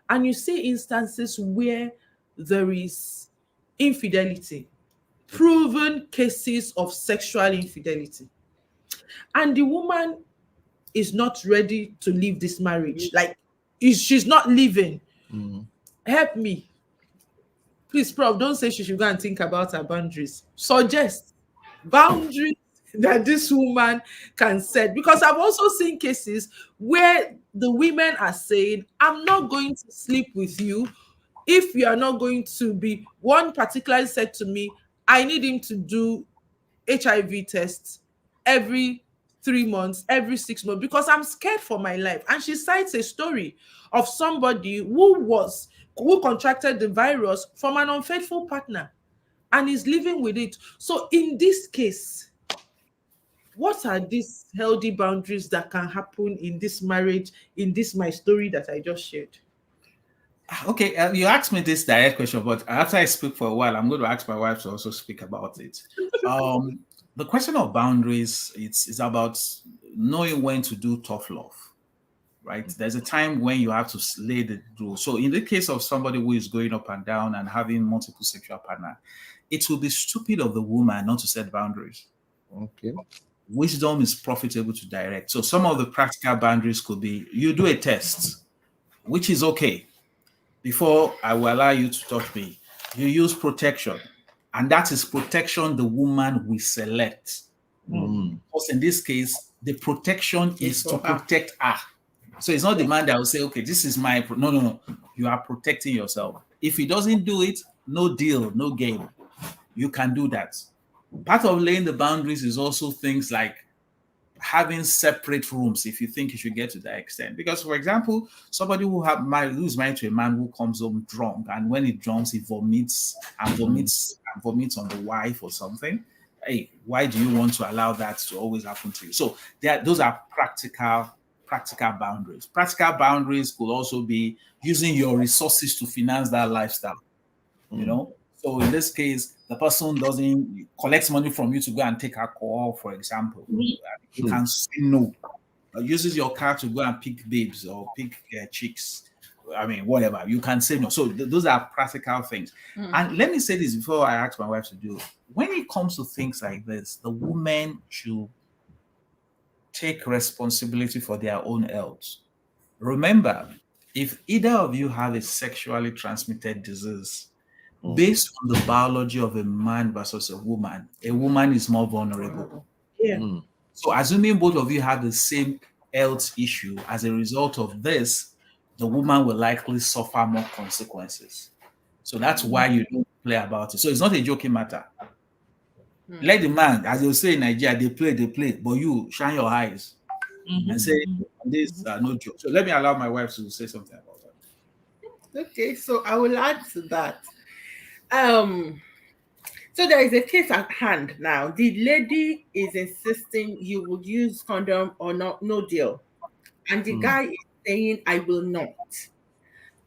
And you see instances where there is infidelity, proven cases of sexual infidelity. And the woman is not ready to leave this marriage. Like, she's not leaving. Help me. Please, Prof, don't say she should go and think about her boundaries. Suggest boundaries that this woman can set. Because I've also seen cases where the women are saying, I'm not going to sleep with you if you are not going to be. One particularly said to me, I need him to do HIV tests every 3 months, every 6 months, because I'm scared for my life. And she cites a story of somebody who contracted the virus from an unfaithful partner and is living with it. So in this case, what are these healthy boundaries that can happen in this marriage, in this my story that I just shared? Okay, you asked me this direct question, but after I speak for a while, I'm going to ask my wife to also speak about it. The question of boundaries, it's about knowing when to do tough love, right? There's a time when you have to lay the rule. So in the case of somebody who is going up and down and having multiple sexual partners, it will be stupid of the woman not to set boundaries. Okay. Wisdom is profitable to direct. So some of the practical boundaries could be, you do a test, which is okay. Before I will allow you to touch me, you use protection. And that is protection the woman will select. Because in this case, the protection is to protect her. So it's not the man that will say, okay, this is my... No. You are protecting yourself. If he doesn't do it, no deal, no game. You can do that. Part of laying the boundaries is also things like having separate rooms if you think you should get to that extent. Because, for example, somebody who's married to a man who comes home drunk, and when he drunks, he vomits on the wife or something. Hey, why do you want to allow that to always happen to you? So those are practical boundaries. Practical boundaries could also be using your resources to finance that lifestyle. So in this case, the person doesn't collect money from you to go and take alcohol, for example. You can say no. Uses your car to go and pick babes or pick chicks. I mean, whatever. You can say no. So those are practical things. And let me say this before I ask my wife to do it. When it comes to things like this, the women should take responsibility for their own health. Remember, if either of you have a sexually transmitted disease, based on the biology of a man versus a woman is more vulnerable. So assuming both of you have the same health issue, as a result of this, the woman will likely suffer more consequences. So that's why you don't play about it. So it's not a joking matter. Let the man, as they say in Nigeria, they play, but you shine your eyes and say, this are no joke. So let me allow my wife to say something about that. Okay, so I will add to that. So there is a case at hand now. The lady is insisting you would use condom or not, no deal. And the guy is saying, I will not.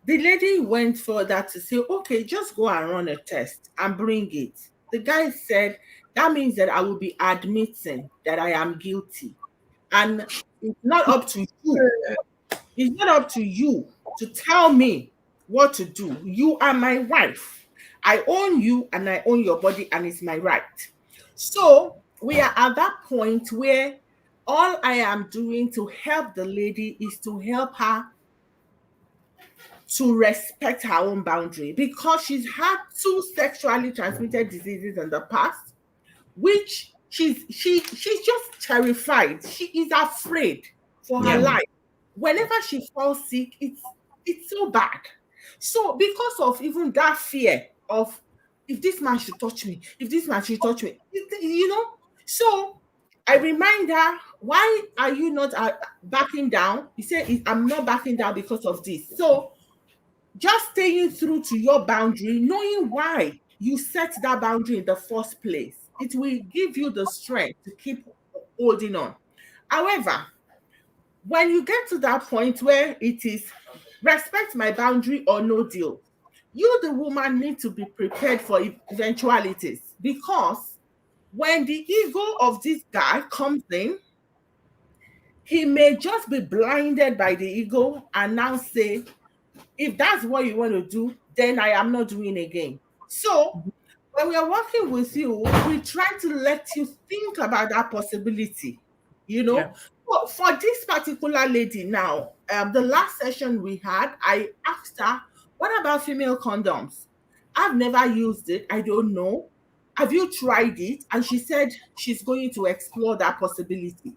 The lady went further to say, okay, just go and run a test and bring it. The guy said, that means that I will be admitting that I am guilty. And it's not up to you. It's not up to you to tell me what to do. You are my wife. I own you and I own your body, and it's my right. So we are at that point where all I am doing to help the lady is to help her to respect her own boundary, because she's had 2 sexually transmitted diseases in the past, which she's just terrified. She is afraid for her life. Whenever she falls sick, it's so bad. So because of even that fear of, if this man should touch me, so I remind her, why are you not backing down? He said, I'm not backing down because of this. So just staying true to your boundary, knowing why you set that boundary in the first place, it will give you the strength to keep holding on. However, when you get to that point where it is respect my boundary or no deal, you, the woman, need to be prepared for eventualities, because when the ego of this guy comes in, he may just be blinded by the ego and now say, if that's what you want to do, then I am not doing again. So when we are working with you, we try to let you think about that possibility, For this particular lady now, the last session we had, I asked her, what about female condoms? I've never used it. I don't know. Have you tried it? And she said she's going to explore that possibility,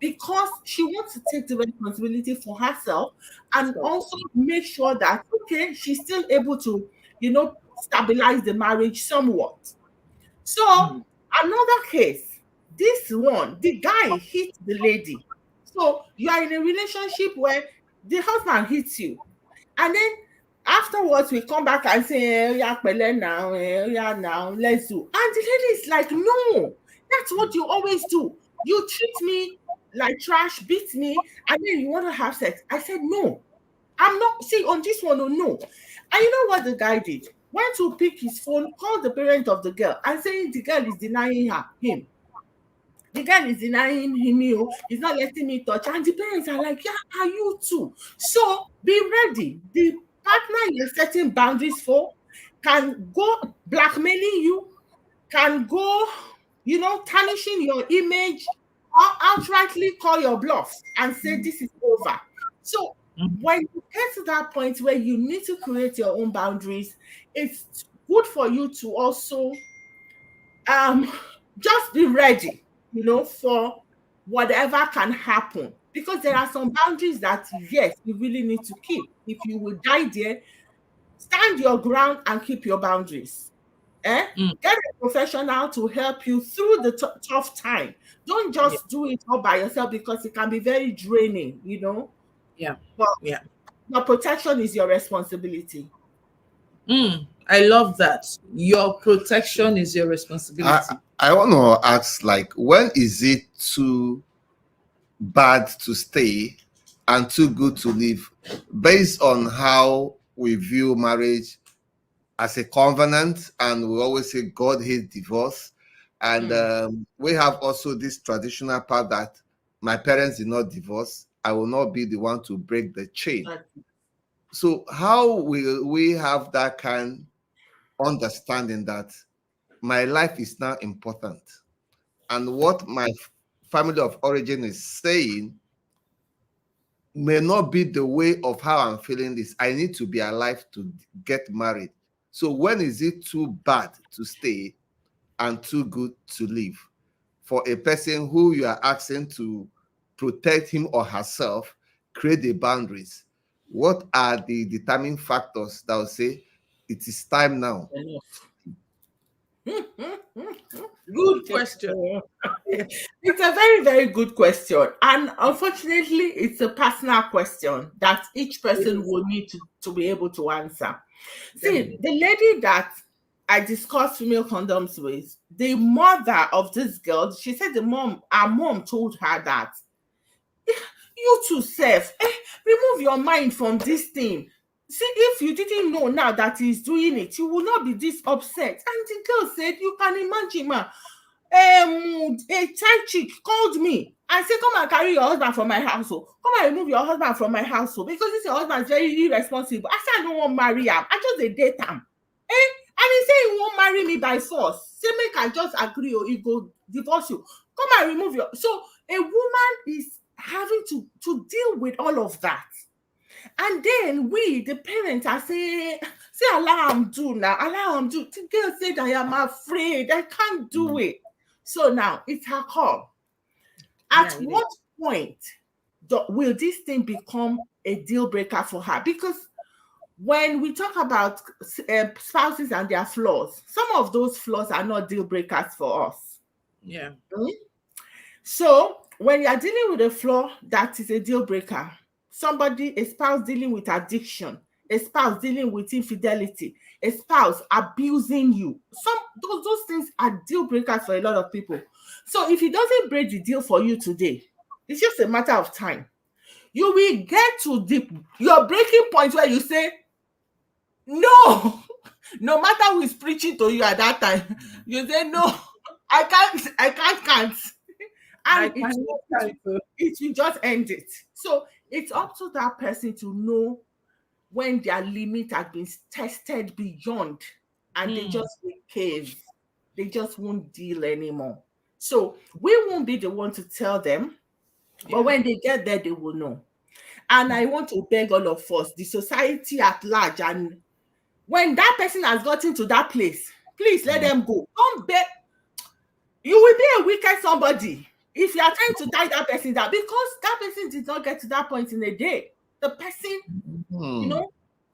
because she wants to take the responsibility for herself and also make sure that, okay, she's still able to, stabilize the marriage somewhat. So another case, this one, the guy hit the lady. So you are in a relationship where the husband hits you, and then afterwards we come back and say, yeah, now, yeah, now, let's do. And the lady is like, no, that's what you always do. You treat me like trash, beat me, and then you want to have sex. I said, no, I'm not. See, on this one, no. And you know what the guy did? Went to pick his phone, called the parent of the girl, and saying the girl is denying him. The girl is denying him, he's not letting me touch. And the parents are like, yeah, are you too? So be ready. The partner you're setting boundaries for can go blackmailing you, can go, tarnishing your image, or outrightly call your bluff and say this is over. So when you get to that point where you need to create your own boundaries, it's good for you to also just be ready, for whatever can happen. Because there are some boundaries that, yes, you really need to keep. If you will die there, stand your ground and keep your boundaries. Get a professional to help you through the tough time. Don't just do it all by yourself, because it can be very draining, But your protection is your responsibility. I love that. Your protection is your responsibility. I want to ask, like, when is it too bad to stay and too good to live, based on how we view marriage as a covenant? And we always say God hates divorce. And we have also this traditional part that my parents did not divorce, I will not be the one to break the chain. So how will we have that kind of understanding that my life is now important, and what my family of origin is saying may not be the way of how I'm feeling this? I need to be alive to get married. So when is it too bad to stay and too good to live for a person who you are asking to protect him or herself, create the boundaries? What are the determining factors that will say it is time now? Good question. It's a very, very good question. And unfortunately, it's a personal question that each person will need to be able to answer. See, the lady that I discussed female condoms with, the mother of this girl, she said our mom told her that you too self, remove your mind from this thing. See, if you didn't know now that he's doing it, you will not be this upset. And the girl said, you can imagine, ma, a child chick called me and said, come and carry your husband from my household. Come and remove your husband from my household because this your husband is very irresponsible. I said, I don't want to marry him. I just a date him. And he said he won't marry me by force. Say, make I just agree or he go divorce you. Come and remove your. So a woman is having to deal with all of that. And then we, the parents, are saying, say, allow him do now. Allow him do. The girl said, I am afraid. I can't do it. So now it's her call. At what point will this thing become a deal breaker for her? Because when we talk about spouses and their flaws, some of those flaws are not deal breakers for us. Yeah. So when you are dealing with a flaw that is a deal breaker, a spouse dealing with addiction, a spouse dealing with infidelity, a spouse abusing you, those things are deal breakers for a lot of people. So if he doesn't break the deal for you today, it's just a matter of time. You will get to your breaking point where you say, no, no matter who is preaching to you at that time, you say, no, I can't. And it will just end it. So it's up to that person to know when their limit has been tested beyond and they just will cave. They just won't deal anymore. So we won't be the one to tell them, but when they get there, they will know. And I want to beg all of us, the society at large, and when that person has gotten to that place, please let them go. Don't beg. You will be a wicked somebody if you are trying to tie that person down, because that person did not get to that point in a day. The person,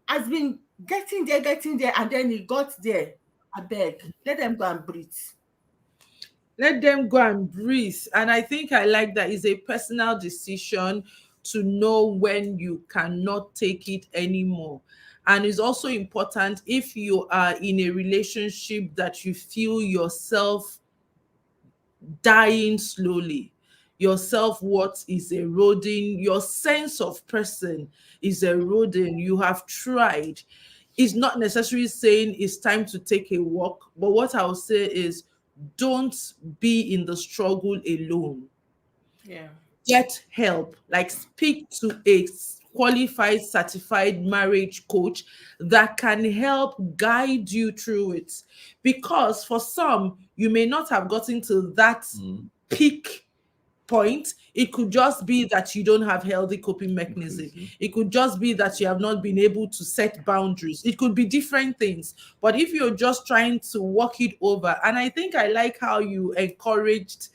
has been getting there, and then he got there. I beg, let them go and breathe. Let them go and breathe. And I think I like that. It's a personal decision to know when you cannot take it anymore. And it's also important, if you are in a relationship that you feel yourself dying slowly, your self-worth is eroding, your sense of person is eroding, you have tried. It's not necessarily saying it's time to take a walk, but what I'll say is, don't be in the struggle alone. Yeah. Get help. Like, speak to a qualified, certified marriage coach that can help guide you through it. Because for some, you may not have gotten to that peak point. It could just be that you don't have healthy coping mechanism. It could just be that you have not been able to set boundaries. It could be different things. But if you're just trying to walk it over, and I think I like how you encouraged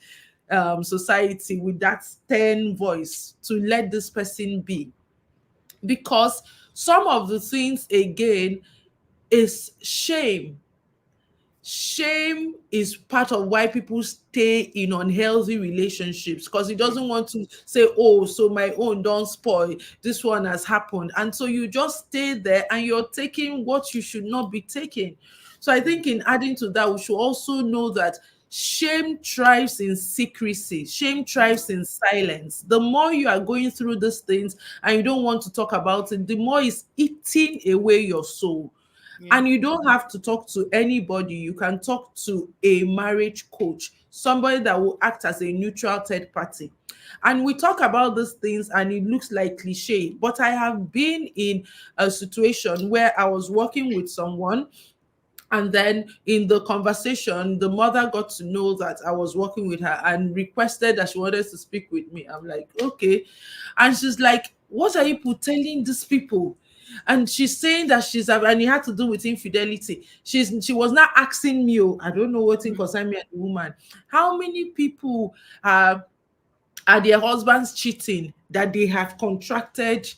society with that stern voice to let this person be, because some of the things again is shame. Shame is part of why people stay in unhealthy relationships, because he doesn't want to say, oh, so my own don't spoil, this one has happened, and so you just stay there and you're taking what you should not be taking. So I think, in adding to that, we should also know that shame thrives in secrecy. Shame thrives in silence. The more you are going through these things and you don't want to talk about it, the more it's eating away your soul. And you don't have to talk to anybody. You can talk to a marriage coach, somebody that will act as a neutral third party. And we talk about these things and it looks like cliche, but I have been in a situation where I was working with someone, and then in the conversation, the mother got to know that I was working with her and requested that she wanted to speak with me. I'm like, okay. And she's like, what are you telling these people? And she's saying that and it had to do with infidelity. She was not asking me, I don't know what thing concern me and the woman. How many people are their husbands cheating that they have contracted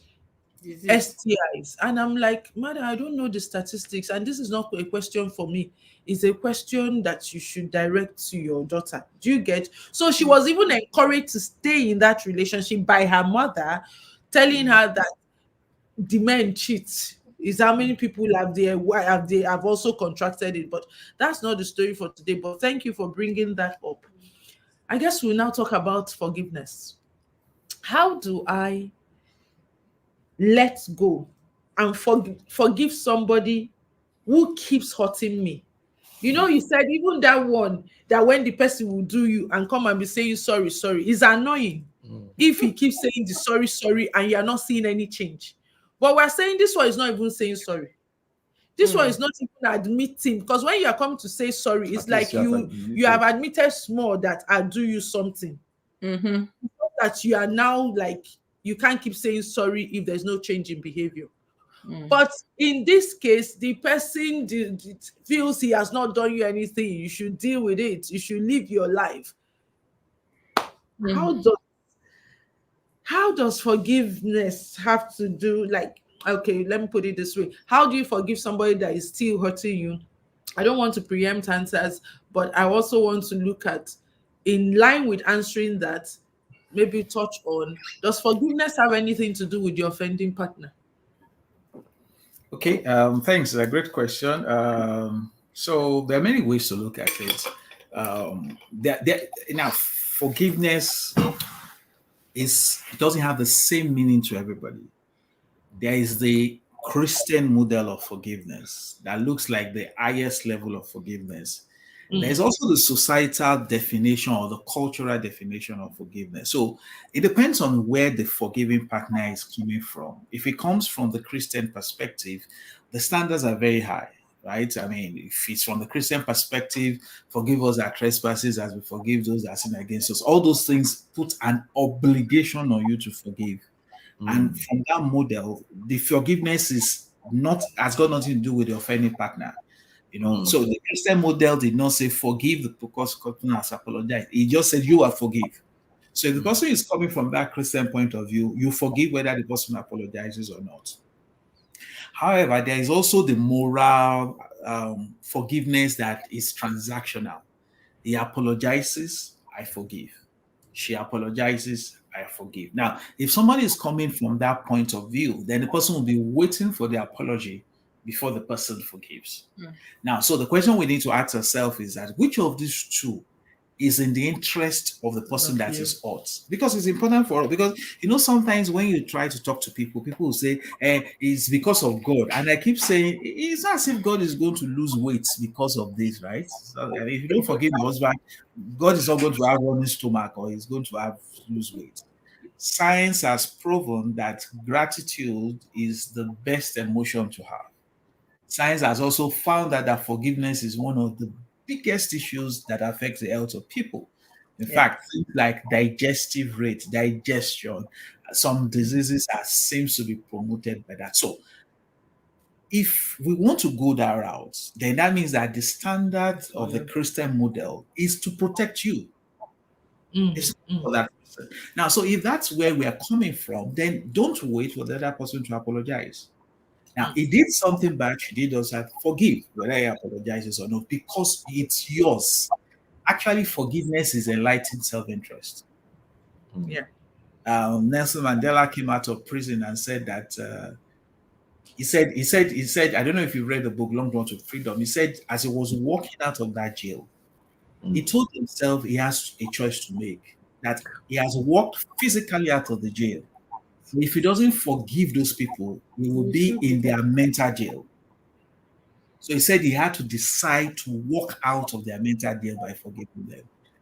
Disease. STIs. And I'm like, madam, I don't know the statistics. And this is not a question for me. It's a question that you should direct to your daughter. Do you get? So she was even encouraged to stay in that relationship by her mother, telling her that the men cheat. Is how many people have also contracted it. But that's not the story for today. But thank you for bringing that up. I guess we'll now talk about forgiveness. How do I let go and forgive somebody who keeps hurting me? You know, you said even that one, that when the person will do you and come and be saying sorry, sorry, is annoying. If he keeps saying the sorry, sorry, and you're not seeing any change. But we're saying this one is not even saying sorry. This one is not even admitting, because when you are coming to say sorry, it's At least like you have you have admitted. admitted small that I do you something. Mm-hmm. That you are now like, you can't keep saying sorry if there's no change in behavior. Mm. But in this case, the person feels he has not done you anything. You should deal with it. You should live your life. Mm. How does forgiveness have to do, like, okay, let me put it this way. How do you forgive somebody that is still hurting you? I don't want to preempt answers, but I also want to look at, in line with answering that, maybe touch on, does forgiveness have anything to do with your offending partner? Okay, thanks. A great question. So there are many ways to look at it. Now, forgiveness is doesn't have the same meaning to everybody. There is the Christian model of forgiveness that looks like the highest level of forgiveness. There's also the societal definition or the cultural definition of forgiveness. So it depends on where the forgiving partner is coming from. If it comes from the Christian perspective, the standards are very high, right? I mean, if it's from the Christian perspective, forgive us our trespasses as we forgive those that sin against us. All those things put an obligation on you to forgive. And from that model, the forgiveness is not has got nothing to do with the offending partner. So the Christian model did not say forgive the because person has apologized. It just said you are forgive. So if the person is coming from that Christian point of view, you forgive whether the person apologizes or not. However, there is also the moral forgiveness that is transactional. He apologizes, I forgive. She apologizes, I forgive. Now, if somebody is coming from that point of view, then the person will be waiting for the apology before the person forgives. Now, so the question we need to ask ourselves is that which of these two is in the interest of the person that is hurt? Because it's important for us. Because sometimes when you try to talk to people, people will say, it's because of God. And I keep saying, it's not as if God is going to lose weight because of this, right? So, and if you don't forgive your husband, God is not going to have running stomach or he's going to have lose weight. Science has proven that gratitude is the best emotion to have. Science has also found that forgiveness is one of the biggest issues that affects the health of people. In fact, things like digestive rate, digestion, some diseases seems to be promoted by that. So if we want to go that route, then that means that the standard of the Christian model is to protect you. It's for that person. Now, so if that's where we are coming from, then don't wait for the other person to apologize. Now, he did something bad, she did also forgive, whether he apologizes or not, because it's yours. Actually, forgiveness is enlightened self-interest. Yeah. Nelson Mandela came out of prison and said that he said, I don't know if you read the book Long Run to Freedom. He said, as he was walking out of that jail, he told himself he has a choice to make, that he has walked physically out of the jail. If he doesn't forgive those people, he will be in their mental jail. So he said he had to decide to walk out of their mental jail by forgiving them.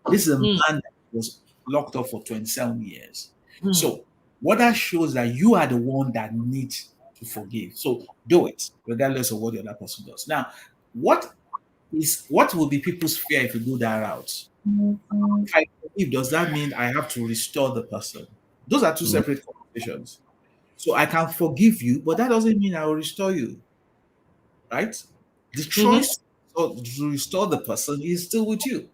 This is a man that was locked up for 27 years. So what that shows that you are the one that needs to forgive. So do it, regardless of what the other person does. Now, what will be people's fear if you go that route? If I forgive, does that mean I have to restore the person? Those are two separate conversations. So I can forgive you, but that doesn't mean I will restore you, right? The choice to restore the person is still with you.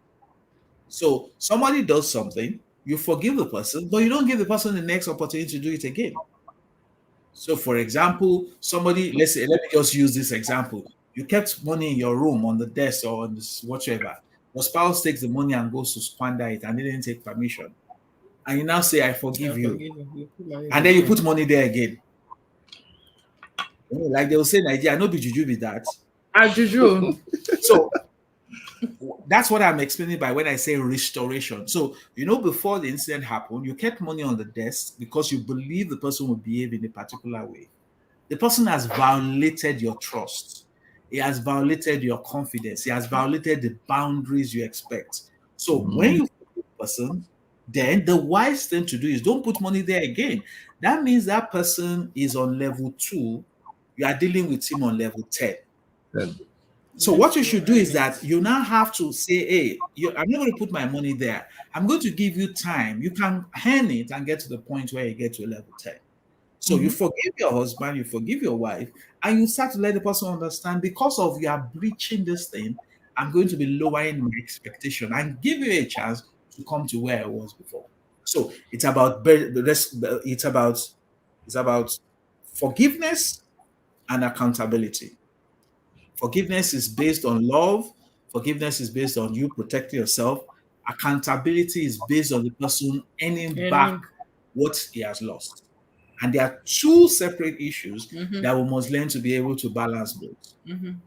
So somebody does something, you forgive the person, but you don't give the person the next opportunity to do it again. So, for example, somebody, let's say, let me just use this example. You kept money in your room on the desk or on this whatever. Your spouse takes the money and goes to squander it and they didn't take permission. And you now say, I forgive you. And then you put money there again. Like they will say, Nigeria, no be juju be that. Juju. So that's what I'm explaining by when I say restoration. So, before the incident happened, you kept money on the desk because you believe the person will behave in a particular way. The person has violated your trust. He has violated your confidence. He has violated the boundaries you expect. So when you forgive the person, then the wise thing to do is don't put money there again. That means that person is on level 2. You are dealing with him on level 10. So what you should do is that you now have to say, hey, I'm not going to put my money there. I'm going to give you time. You can earn it and get to the point where you get to a level 10. So you forgive your husband, you forgive your wife, and you start to let the person understand, because of you are breaching this thing, I'm going to be lowering my expectation and give you a chance to come to where I was before. So it's about it's about forgiveness and accountability. Forgiveness is based on love. Forgiveness is based on you protecting yourself. Accountability is based on the person earning back what he has lost. And there are two separate issues that we must learn to be able to balance both.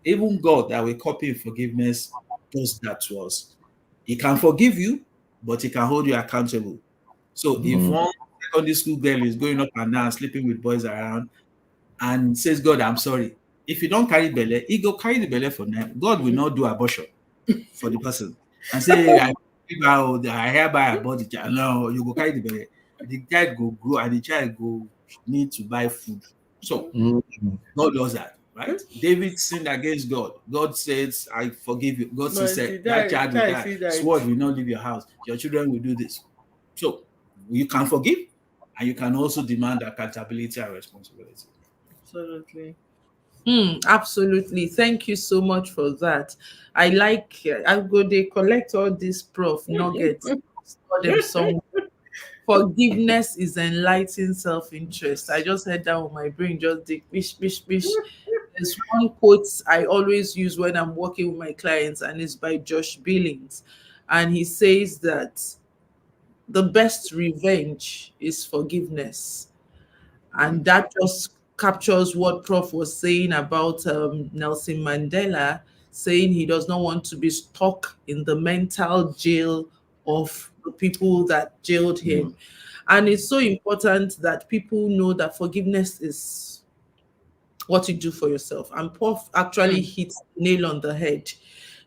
Even God, that will copy forgiveness, does that to us. He can forgive you, but he can hold you accountable. So if one secondary school girl is going up and down, sleeping with boys around, and says, God, I'm sorry. If you don't carry belly, he go carry the belly for now. God will not do abortion for the person and say, I hereby abort the child. No, you go carry the belly. The child go grow and the child go need to buy food. So God does that, right? David sinned against God. God says, I forgive you. God said, that child will die. Sword will not leave your house. Your children will do this. So you can forgive and you can also demand accountability and responsibility. Absolutely. Absolutely. Thank you so much for that. I go they collect all these prof nuggets, store them somewhere. Forgiveness is enlightened self-interest. I just had that on my brain, just the bish, bish, bish. There's one quote I always use when I'm working with my clients, and it's by Josh Billings. And he says that the best revenge is forgiveness. And that just captures what Prof was saying about Nelson Mandela, saying he does not want to be stuck in the mental jail of the people that jailed him. And it's so important that people know that forgiveness is what you do for yourself. And Prof actually hits the nail on the head.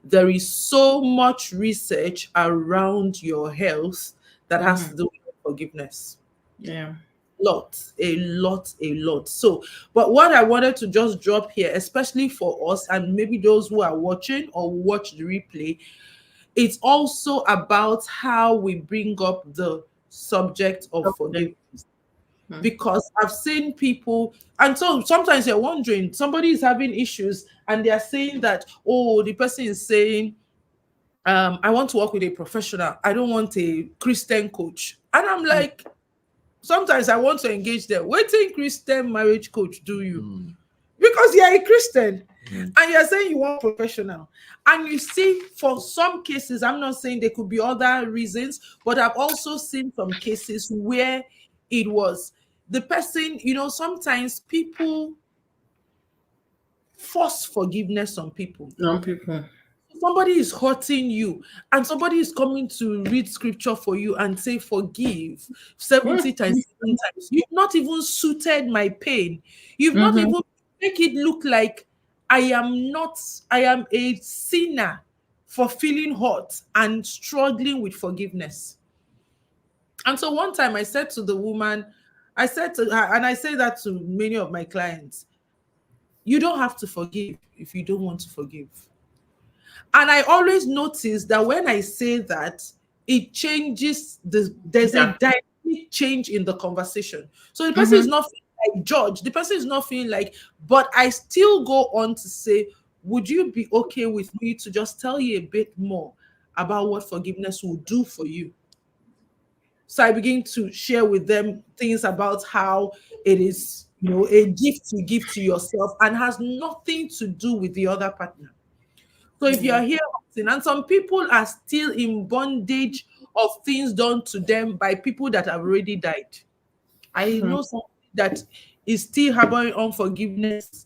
There is so much research around your health that has to do with forgiveness. Yeah. A lot. So, but what I wanted to just drop here, especially for us and maybe those who are watching or watch the replay, it's also about how we bring up the subject of forgiveness. Because I've seen people, and so sometimes you're wondering, somebody is having issues and they're saying that, oh, the person is saying, I want to work with a professional. I don't want a Christian coach. And I'm like, sometimes I want to engage them. Waiting Christian marriage coach do you? Because you're a Christian and you're saying you want professional. And you see, for some cases, I'm not saying there could be other reasons, but I've also seen some cases where it was the person, sometimes people force forgiveness on people. Some people. Somebody is hurting you and somebody is coming to read scripture for you and say forgive 70 times 7 times. You've not even suited my pain. You've not even make it look like I am a sinner for feeling hurt and struggling with forgiveness. And so one time I said to the woman, I said to her, and I say that to many of my clients, you don't have to forgive if you don't want to forgive. And I always notice that when I say that, it changes there's a dynamic change in the conversation. So the person is not feeling like judge, the person is not feeling like, but I still go on to say, would you be okay with me to just tell you a bit more about what forgiveness will do for you? So I begin to share with them things about how it is, a gift to give to yourself and has nothing to do with the other partner. So if you're here, and some people are still in bondage of things done to them by people that have already died. I know somebody that is still harboring unforgiveness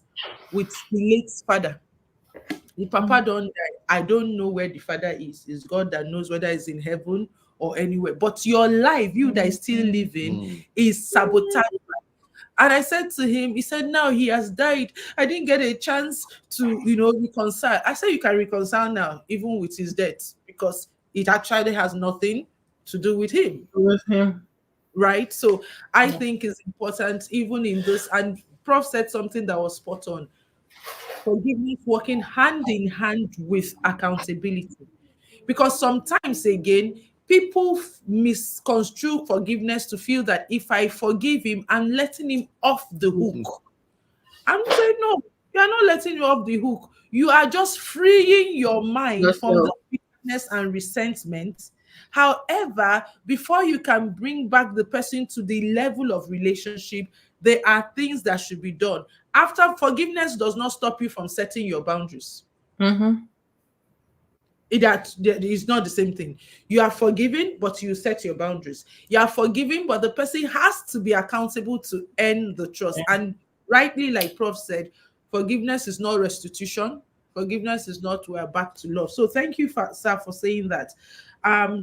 with the late father. The papa don't die. I don't know where the father is. It's God that knows whether it's in heaven or anywhere. But your life, you that is still living, is sabotaged. And I said to him, he said, now he has died. I didn't get a chance to, reconcile. I said, you can reconcile now, even with his death, because it actually has nothing to do with him. Right? So I think it's important, even in this. And Prof said something that was spot on. Forgiveness working hand in hand with accountability. Because sometimes, again, people misconstrue forgiveness to feel that if I forgive him, I'm letting him off the hook. I'm saying, no, you are not letting you off the hook. You are just freeing your mind from the bitterness and resentment. However, before you can bring back the person to the level of relationship, there are things that should be done. After, forgiveness does not stop you from setting your boundaries. That is not the same thing. You are forgiven, but you set your boundaries. You are forgiven, but the person has to be accountable to end the trust. And rightly, like Prof said, forgiveness is not restitution. Forgiveness is not we're back to love. So thank you, sir, for saying that.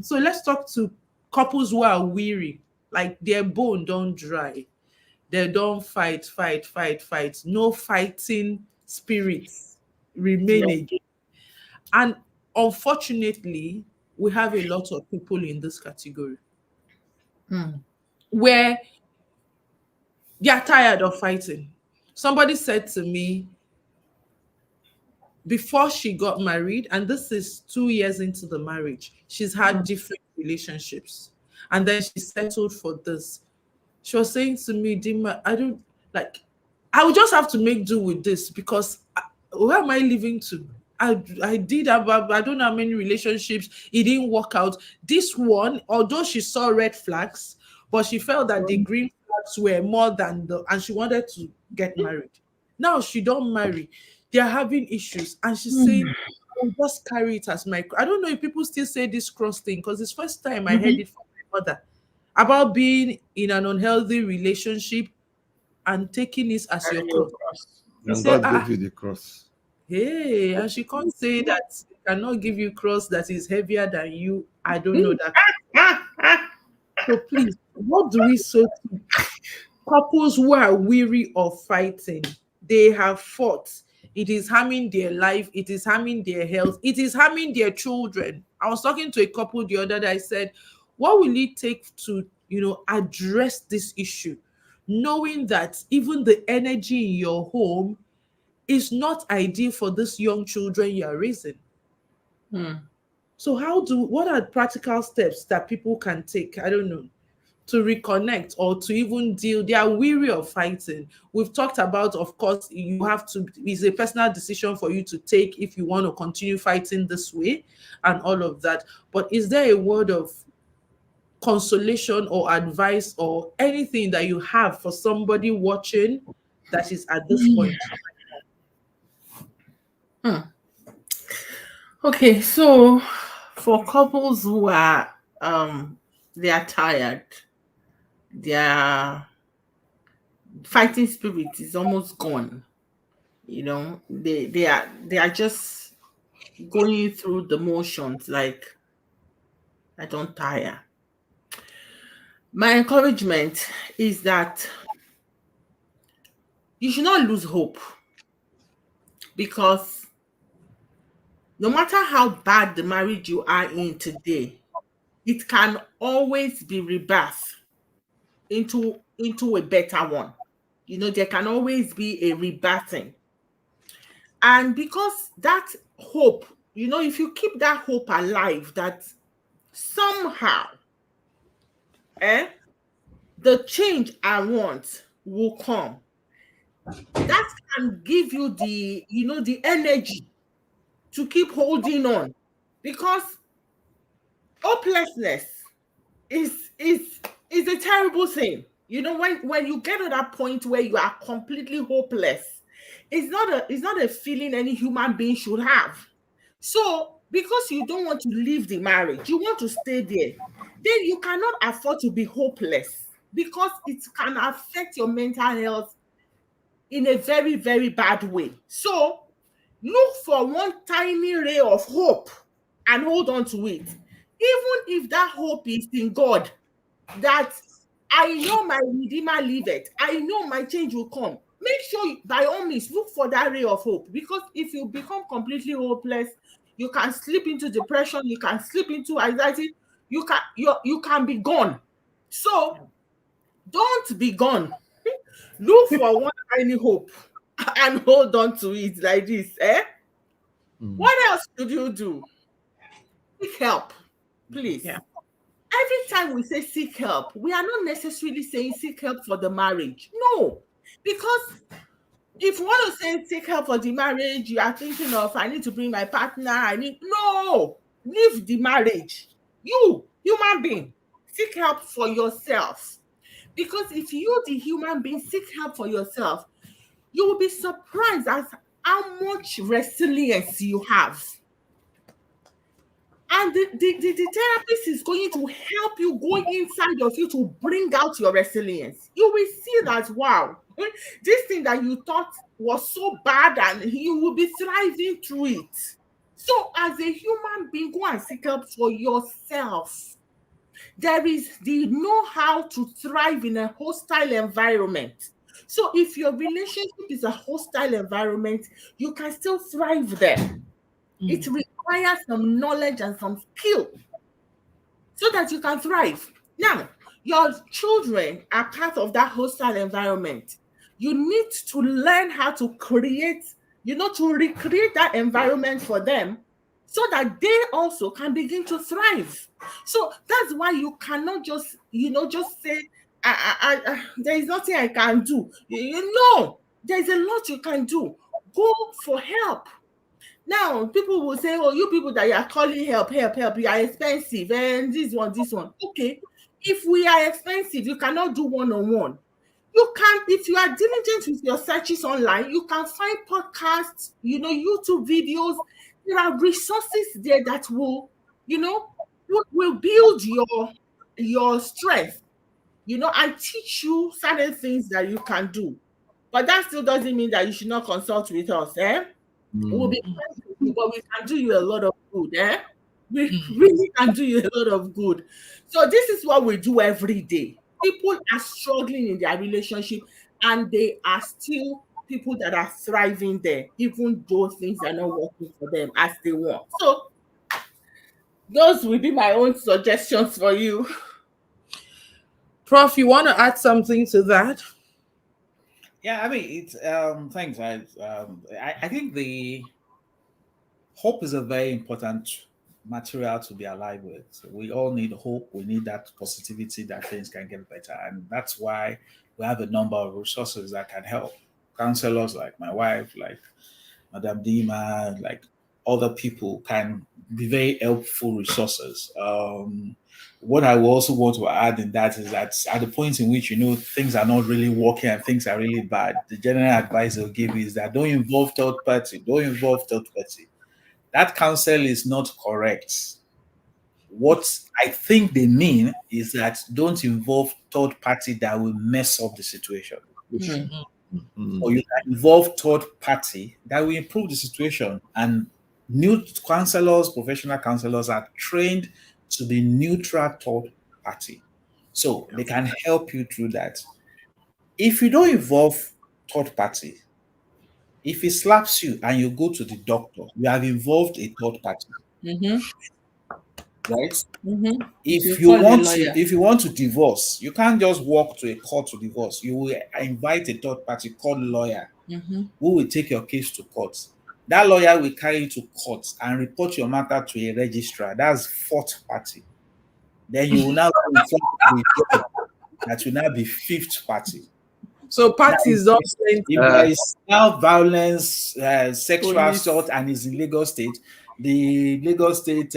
So let's talk to couples who are weary, like their bone don't dry. They don't fight. No fighting spirits remain again. And unfortunately, we have a lot of people in this category where they are tired of fighting. Somebody said to me before she got married, and this is 2 years into the marriage, she's had different relationships. And then she settled for this. She was saying to me, Dima, I would just have to make do with this because where am I living to? I did about, I don't know how many relationships, it didn't work out. This one, although she saw red flags, but she felt that the green flags were more than and she wanted to get married. Now she don't marry. They're having issues. And she's saying, I'll just carry it as my, I don't know if people still say this cross thing, because it's first time I heard it from my mother about being in an unhealthy relationship and taking it as your cross. And God gave you the cross. Hey, and she can't say that she cannot give you cross that is heavier than you. I don't know that. So please, what do we say to couples who are weary of fighting? They have fought. It is harming their life. It is harming their health. It is harming their children. I was talking to a couple the other day. I said, what will it take to, address this issue? Knowing that even the energy in your home is not ideal for these young children you are raising. So what are practical steps that people can take? I don't know, to reconnect or to even deal. They are weary of fighting. We've talked about, of course, it's a personal decision for you to take if you want to continue fighting this way and all of that. But is there a word of consolation or advice or anything that you have for somebody watching that is at this point? Okay, so for couples who are they are tired, their fighting spirit is almost gone. They are just going through the motions, like I don't tire. My encouragement is that you should not lose hope, because no matter how bad the marriage you are in today, it can always be rebirthed into a better one. There can always be a rebirthing. And because that hope, if you keep that hope alive, that somehow the change I want will come, that can give you the energy to keep holding on. Because hopelessness is a terrible thing. You know, when you get to that point where you are completely hopeless, it's not a feeling any human being should have. So because you don't want to leave the marriage, you want to stay there, then you cannot afford to be hopeless, because it can affect your mental health in a very, very bad way. So look for one tiny ray of hope and hold on to it. Even if that hope is in God, that I know my Redeemer liveth, I know my change will come. Make sure, by all means, look for that ray of hope, because if you become completely hopeless, you can slip into depression, you can slip into anxiety, you can be gone. So don't be gone. Look for one tiny hope and hold on to it like this. What else should you do? Seek help, please. Yeah. Every time we say seek help, we are not necessarily saying seek help for the marriage. No, because if you want to say seek help for the marriage, you are thinking of, I need to bring my partner. No, leave the marriage. You, human being, seek help for yourself. Because if you, the human being, seek help for yourself, you will be surprised at how much resilience you have. And the therapist is going to help you go inside of you to bring out your resilience. You will see that, wow, this thing that you thought was so bad, and you will be thriving through it. So as a human being, go and seek help for yourself. There is the know-how to thrive in a hostile environment. So if your relationship is a hostile environment, you can still thrive there. It requires some knowledge and some skill so that you can thrive. Now, your children are part of that hostile environment. You need to learn how to create, to recreate that environment for them, so that they also can begin to thrive. So that's why you cannot just, just say, there is nothing I can do. No, there's a lot you can do. Go for help. Now, people will say, oh, you people that you are calling help, you are expensive, and this one. Okay, if we are expensive, you cannot do one-on-one. You can, if you are diligent with your searches online, you can find podcasts, YouTube videos. There are resources there that will build your strength, and teach you certain things that you can do. But that still doesn't mean that you should not consult with us, We'll be friends with you, but we can do you a lot of good, We really can do you a lot of good. So this is what we do every day. People are struggling in their relationship, and they are still people that are thriving there, even though things are not working for them as they want. So those will be my own suggestions for you. Prof, you want to add something to that? Yeah, I mean, it's thanks. I think the hope is a very important material to be alive with. We all need hope. We need that positivity that things can get better, and that's why we have a number of resources that can help. Counselors like my wife, like Madam Dima, like other people can be very helpful resources. What I will also want to add in that is that at the point in which things are not really working and things are really bad, the general advice I'll give is that don't involve third party. That counsel is not correct. What I think they mean is that don't involve third party that will mess up the situation. Or you can involve third party that will improve the situation. And new counselors, professional counselors are trained to be neutral third party. So they can help you through that. If you don't involve third party, if he slaps you and you go to the doctor, you have involved a third party. Right? If you want to divorce, you can't just walk to a court to divorce. You will invite a third party called lawyer who will take your case to court. That lawyer will carry you to court and report your matter to a registrar. That's fourth party. Then you will now that will now be fifth party. So parties don't say if there is now violence, sexual assault, and is in Lagos State, the Lagos State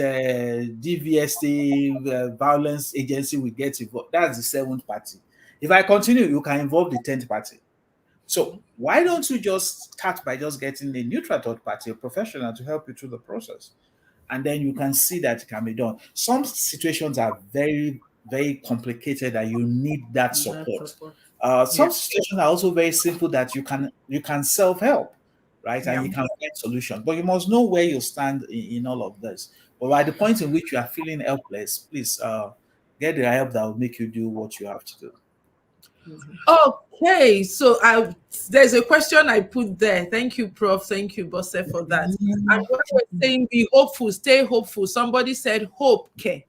DVST violence agency will get involved. That's the seventh party. If I continue, you can involve the 10th party. So why don't you just start by just getting a neutral third party, a professional, to help you through the process? And then you can see that it can be done. Some situations are very, very complicated that you need that support. Some situations are also very simple that you can self-help, right? And you can find solutions. But you must know where you stand in all of this. But at the point in which you are feeling helpless, please get the help that will make you do what you have to do. Okay, so there's a question I put there. Thank you, Prof. Thank you, Bosse, for that. And what we're saying, be hopeful, stay hopeful. Somebody said hope, okay,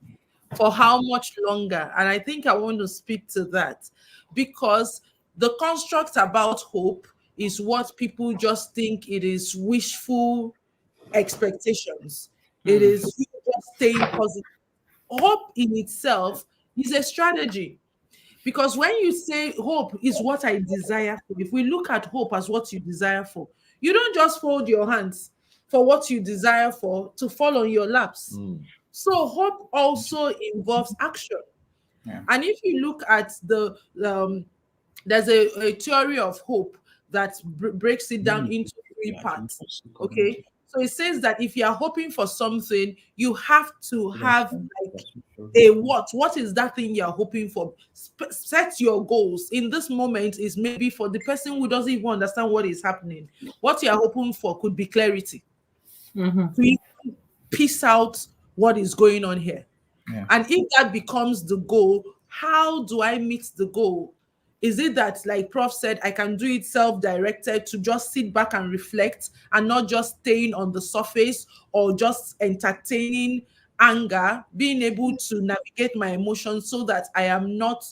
for how much longer? And I think I want to speak to that, because the construct about hope is what people just think it is wishful expectations. It is just staying positive. Hope in itself is a strategy. Because when you say hope is what I desire for, if we look at hope as what you desire for, you don't just fold your hands for what you desire for to fall on your laps. So hope also involves action. And if you look at there's a theory of hope that breaks it down into 3 parts. Okay. So it says that if you are hoping for something, you have to have like a what is that thing you're hoping for? Set your goals. In this moment is maybe for the person who doesn't even understand what is happening. What you're hoping for could be clarity. To piece out what is going on here. And if that becomes the goal, how do I meet the goal? Is it that, like Prof said, I can do it self-directed, to just sit back and reflect and not just staying on the surface or just entertaining anger, being able to navigate my emotions so that I am not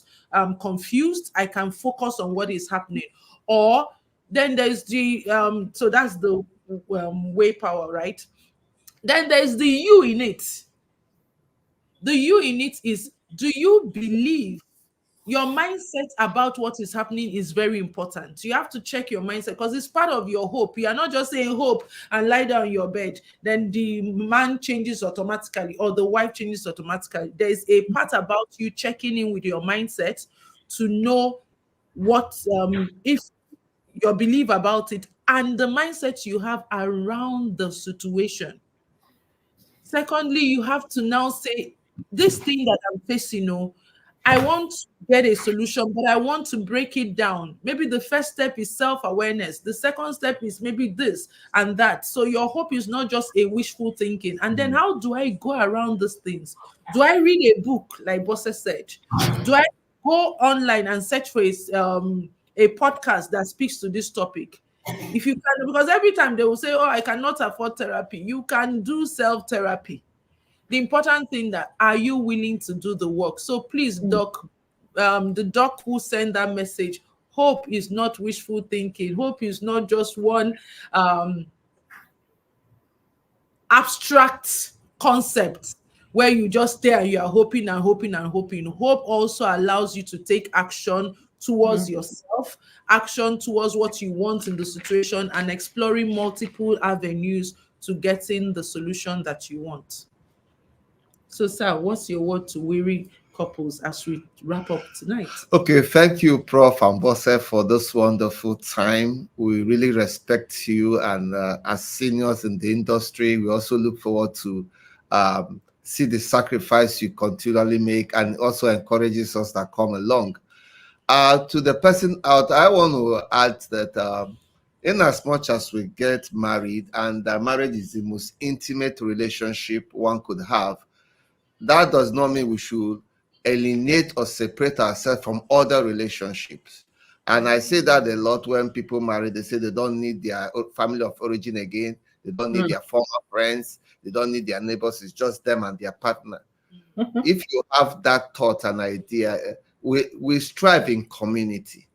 confused, I can focus on what is happening? Or then there's the, so that's the way power, right? Then there's the you in it. The you in it is, do you believe? Your mindset about what is happening is very important. You have to check your mindset, because it's part of your hope. You are not just saying hope and lie down in your bed, then the man changes automatically or the wife changes automatically. There's a part about you checking in with your mindset to know what if your belief about it and the mindset you have around the situation. Secondly, you have to now say, this thing that I'm facing, I want to get a solution, but I want to break it down. Maybe the first step is self-awareness. The second step is maybe this and that. So your hope is not just a wishful thinking. And then how do I go around these things? Do I read a book, like Bosse said? Do I go online and search for a podcast that speaks to this topic? If you can, because every time they will say, oh, I cannot afford therapy. You can do self-therapy. The important thing that, are you willing to do the work? So please, Doc, the doc who sent that message, hope is not wishful thinking. Hope is not just one abstract concept where you just stay and you are hoping and hoping and hoping. Hope also allows you to take action towards yourself, action towards what you want in the situation, and exploring multiple avenues to getting the solution that you want. So, sir, what's your word to weary couples as we wrap up tonight? Okay, thank you, Prof. and Bosse, for this wonderful time. We really respect you, and as seniors in the industry, we also look forward to see the sacrifice you continually make, and also encourages us that come along. To the person out, I want to add that in as much as we get married, and marriage is the most intimate relationship one could have, that does not mean we should alienate or separate ourselves from other relationships. And I say that a lot when people marry. They say they don't need their family of origin again. They don't need their former friends. They don't need their neighbors. It's just them and their partner. If you have that thought and idea, we strive in community.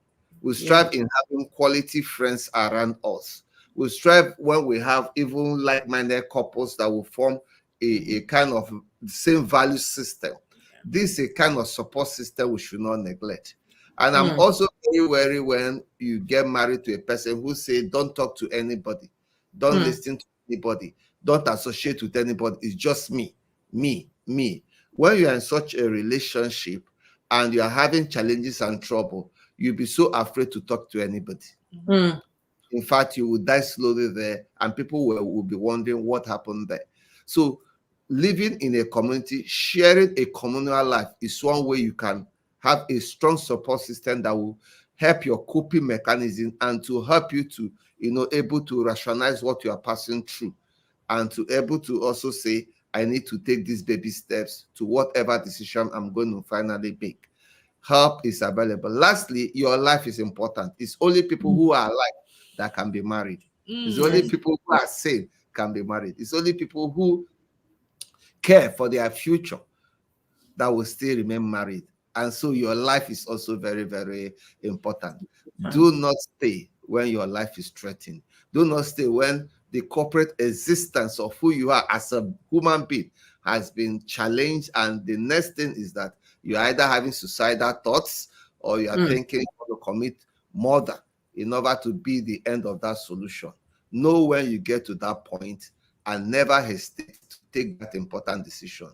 We strive in having quality friends around us. We strive when we have even like-minded couples that will form a kind of same value system. This is a kind of support system we should not neglect. And I'm also very wary when you get married to a person who say, don't talk to anybody, don't listen to anybody. Don't associate with anybody. It's just me, me, me. When you are in such a relationship and you are having challenges and trouble, you'll be so afraid to talk to anybody. Mm. In fact, you will die slowly there, and people will be wondering what happened there. So, living in a community, sharing a communal life is one way you can have a strong support system that will help your coping mechanism and to help you to, able to rationalize what you are passing through, and to able to also say, I need to take these baby steps to whatever decision I'm going to finally make. Help is available. Lastly, your life is important. It's only people who are alive that can be married. It's only people who are sane can be married. It's only people who care for their future that will still remain married. And so your life is also very, very important. Do not stay when your life is threatened. Do not stay when the corporate existence of who you are as a human being has been challenged. And the next thing is that you're either having suicidal thoughts or you are thinking to commit murder in order to be the end of that solution. Know when you get to that point and never hesitate to take that important decision.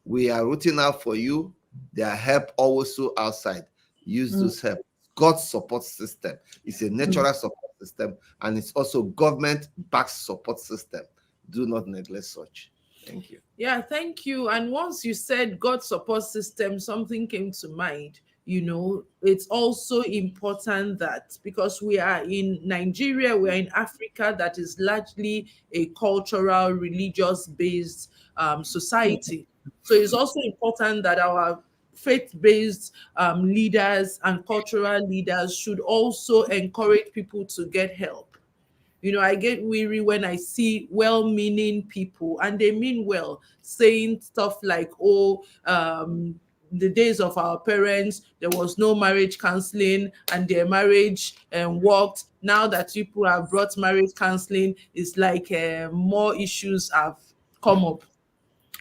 We are rooting out for you. There are help also outside. Use those help. God's support system. It's a natural support system, and it's also government-backed support system. Do not neglect such. Thank you. Yeah, thank you. And once you said God support system, something came to mind. It's also important that because we are in Nigeria, we are in Africa, that is largely a cultural, religious-based society. So it's also important that our faith-based leaders and cultural leaders should also encourage people to get help. I get weary when I see well-meaning people, and they mean well, saying stuff like, oh, the days of our parents, there was no marriage counseling and their marriage worked. Now that people have brought marriage counseling, it's like more issues have come up.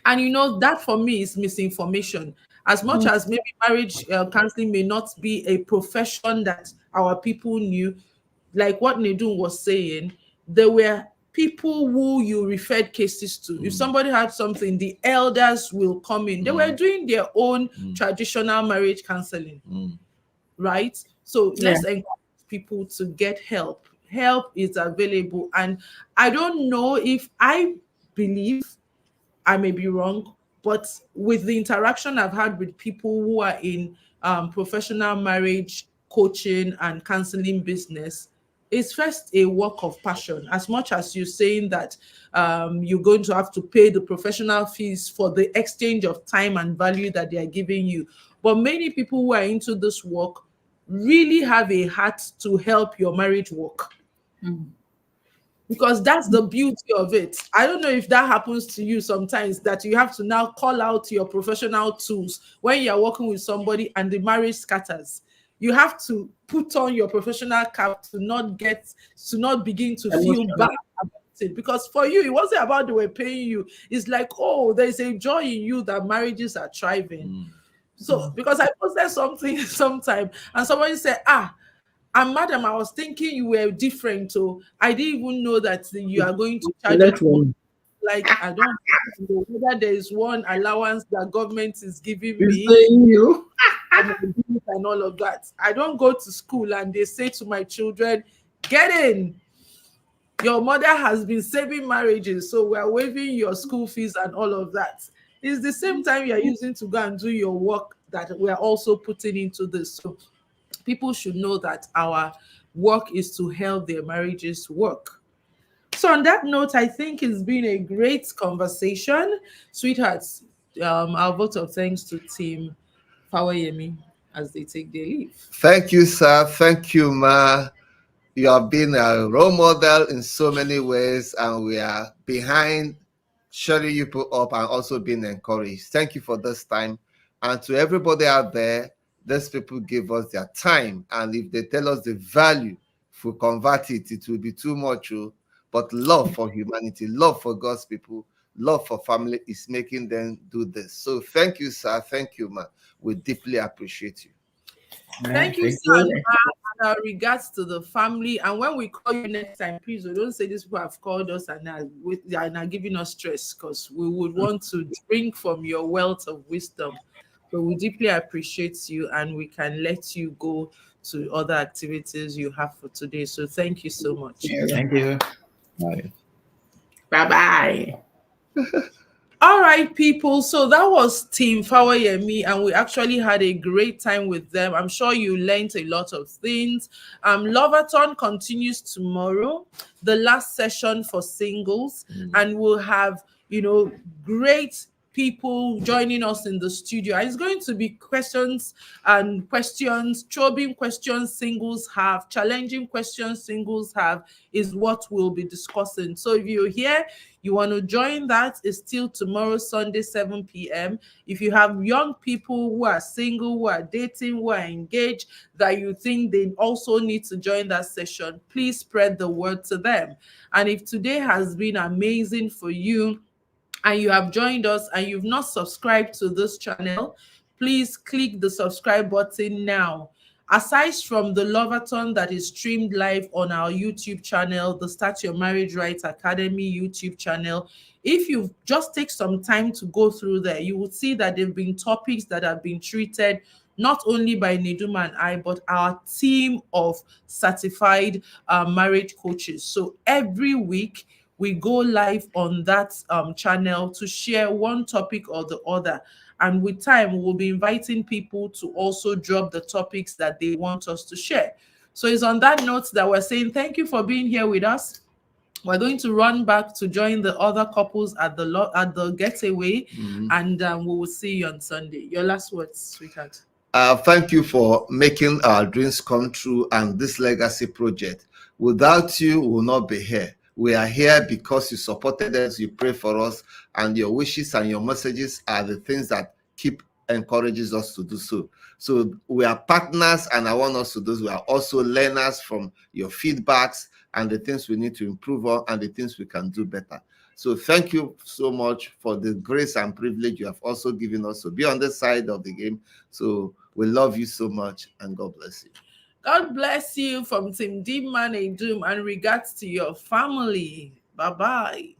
And that for me is misinformation. As much as maybe marriage counseling may not be a profession that our people knew, like what Nedum was saying, there were people who you referred cases to. If somebody had something, the elders will come in. They were doing their own traditional marriage counseling, right? So let's encourage people to get help. Help is available. And I don't know if I believe, I may be wrong, but with the interaction I've had with people who are in professional marriage coaching and counseling business, it's first a work of passion. As much as you're saying that you're going to have to pay the professional fees for the exchange of time and value that they are giving you. But many people who are into this work really have a heart to help your marriage work. Because that's the beauty of it. I don't know if that happens to you sometimes, that you have to now call out your professional tools when you're working with somebody and the marriage scatters. You have to put on your professional cap to not begin to feel bad about it. Because for you, it wasn't about they were paying you. It's like, oh, there's a joy in you that marriages are thriving. So because I posted something sometime and somebody said, and madam, I was thinking you were different. So I didn't even know that you are going to charge me. Like, I don't know whether there is one allowance that government is giving me you. and all of that. I don't go to school and they say to my children, get in. Your mother has been saving marriages, so we're waiving your school fees and all of that. It's the same time you're using to go and do your work that we're also putting into this. So people should know that our work is to help their marriages work. So on that note, I think it's been a great conversation. Sweethearts, our vote of thanks to Team Fawayemi as they take their leave. Thank you, sir. Thank you, ma. You have been a role model in so many ways, and we are behind shutting you people up and also being encouraged. Thank you for this time. And to everybody out there, these people give us their time. And if they tell us the value, if we convert it, it will be too much. But love for humanity, love for God's people, love for family is making them do this. So thank you, sir. Thank you, ma. We deeply appreciate you. Thank you, sir. our regards to the family. And when we call you next time, please don't say these people have called us and are now giving us stress, because we would want to drink from your wealth of wisdom. So we deeply appreciate you, and we can let you go to other activities you have for today. So thank you so much. Thank you. Bye. Bye-bye. All right, people. So that was Team Fawayemi, and we actually had a great time with them. I'm sure you learned a lot of things. LOVE-A-THON continues tomorrow, the last session for singles, and we'll have, great people joining us in the studio. And it's going to be questions, probing questions singles have, challenging questions singles have, is what we'll be discussing. So if you're here, you want to join, that is still tomorrow, Sunday, 7 p.m. If you have young people who are single, who are dating, who are engaged, that you think they also need to join that session, please spread the word to them. And if today has been amazing for you, and you have joined us and you've not subscribed to this channel, please click the subscribe button now. Aside from the LOVE-A-THON that is streamed live on our YouTube channel, the Start Your Marriage Right Academy YouTube channel, if you just take some time to go through there, you will see that there have been topics that have been treated not only by Nedum and I, but our team of certified marriage coaches. So every week, we go live on that channel to share one topic or the other. And with time, we'll be inviting people to also drop the topics that they want us to share. So it's on that note that we're saying thank you for being here with us. We're going to run back to join the other couples at the getaway, and we will see you on Sunday. Your last words, sweetheart. Thank you for making our dreams come true and this legacy project. Without you, we will not be here. We are here because you supported us, you pray for us, and your wishes and your messages are the things that keep encourages us to do so. So we are partners, and I want us to do. We are also learners from your feedbacks and the things we need to improve on and the things we can do better. So thank you so much for the grace and privilege you have also given us to be on this side of the game. So we love you so much, and God bless you. God bless you from teamDinmaNedum, and regards to your family. Bye-bye.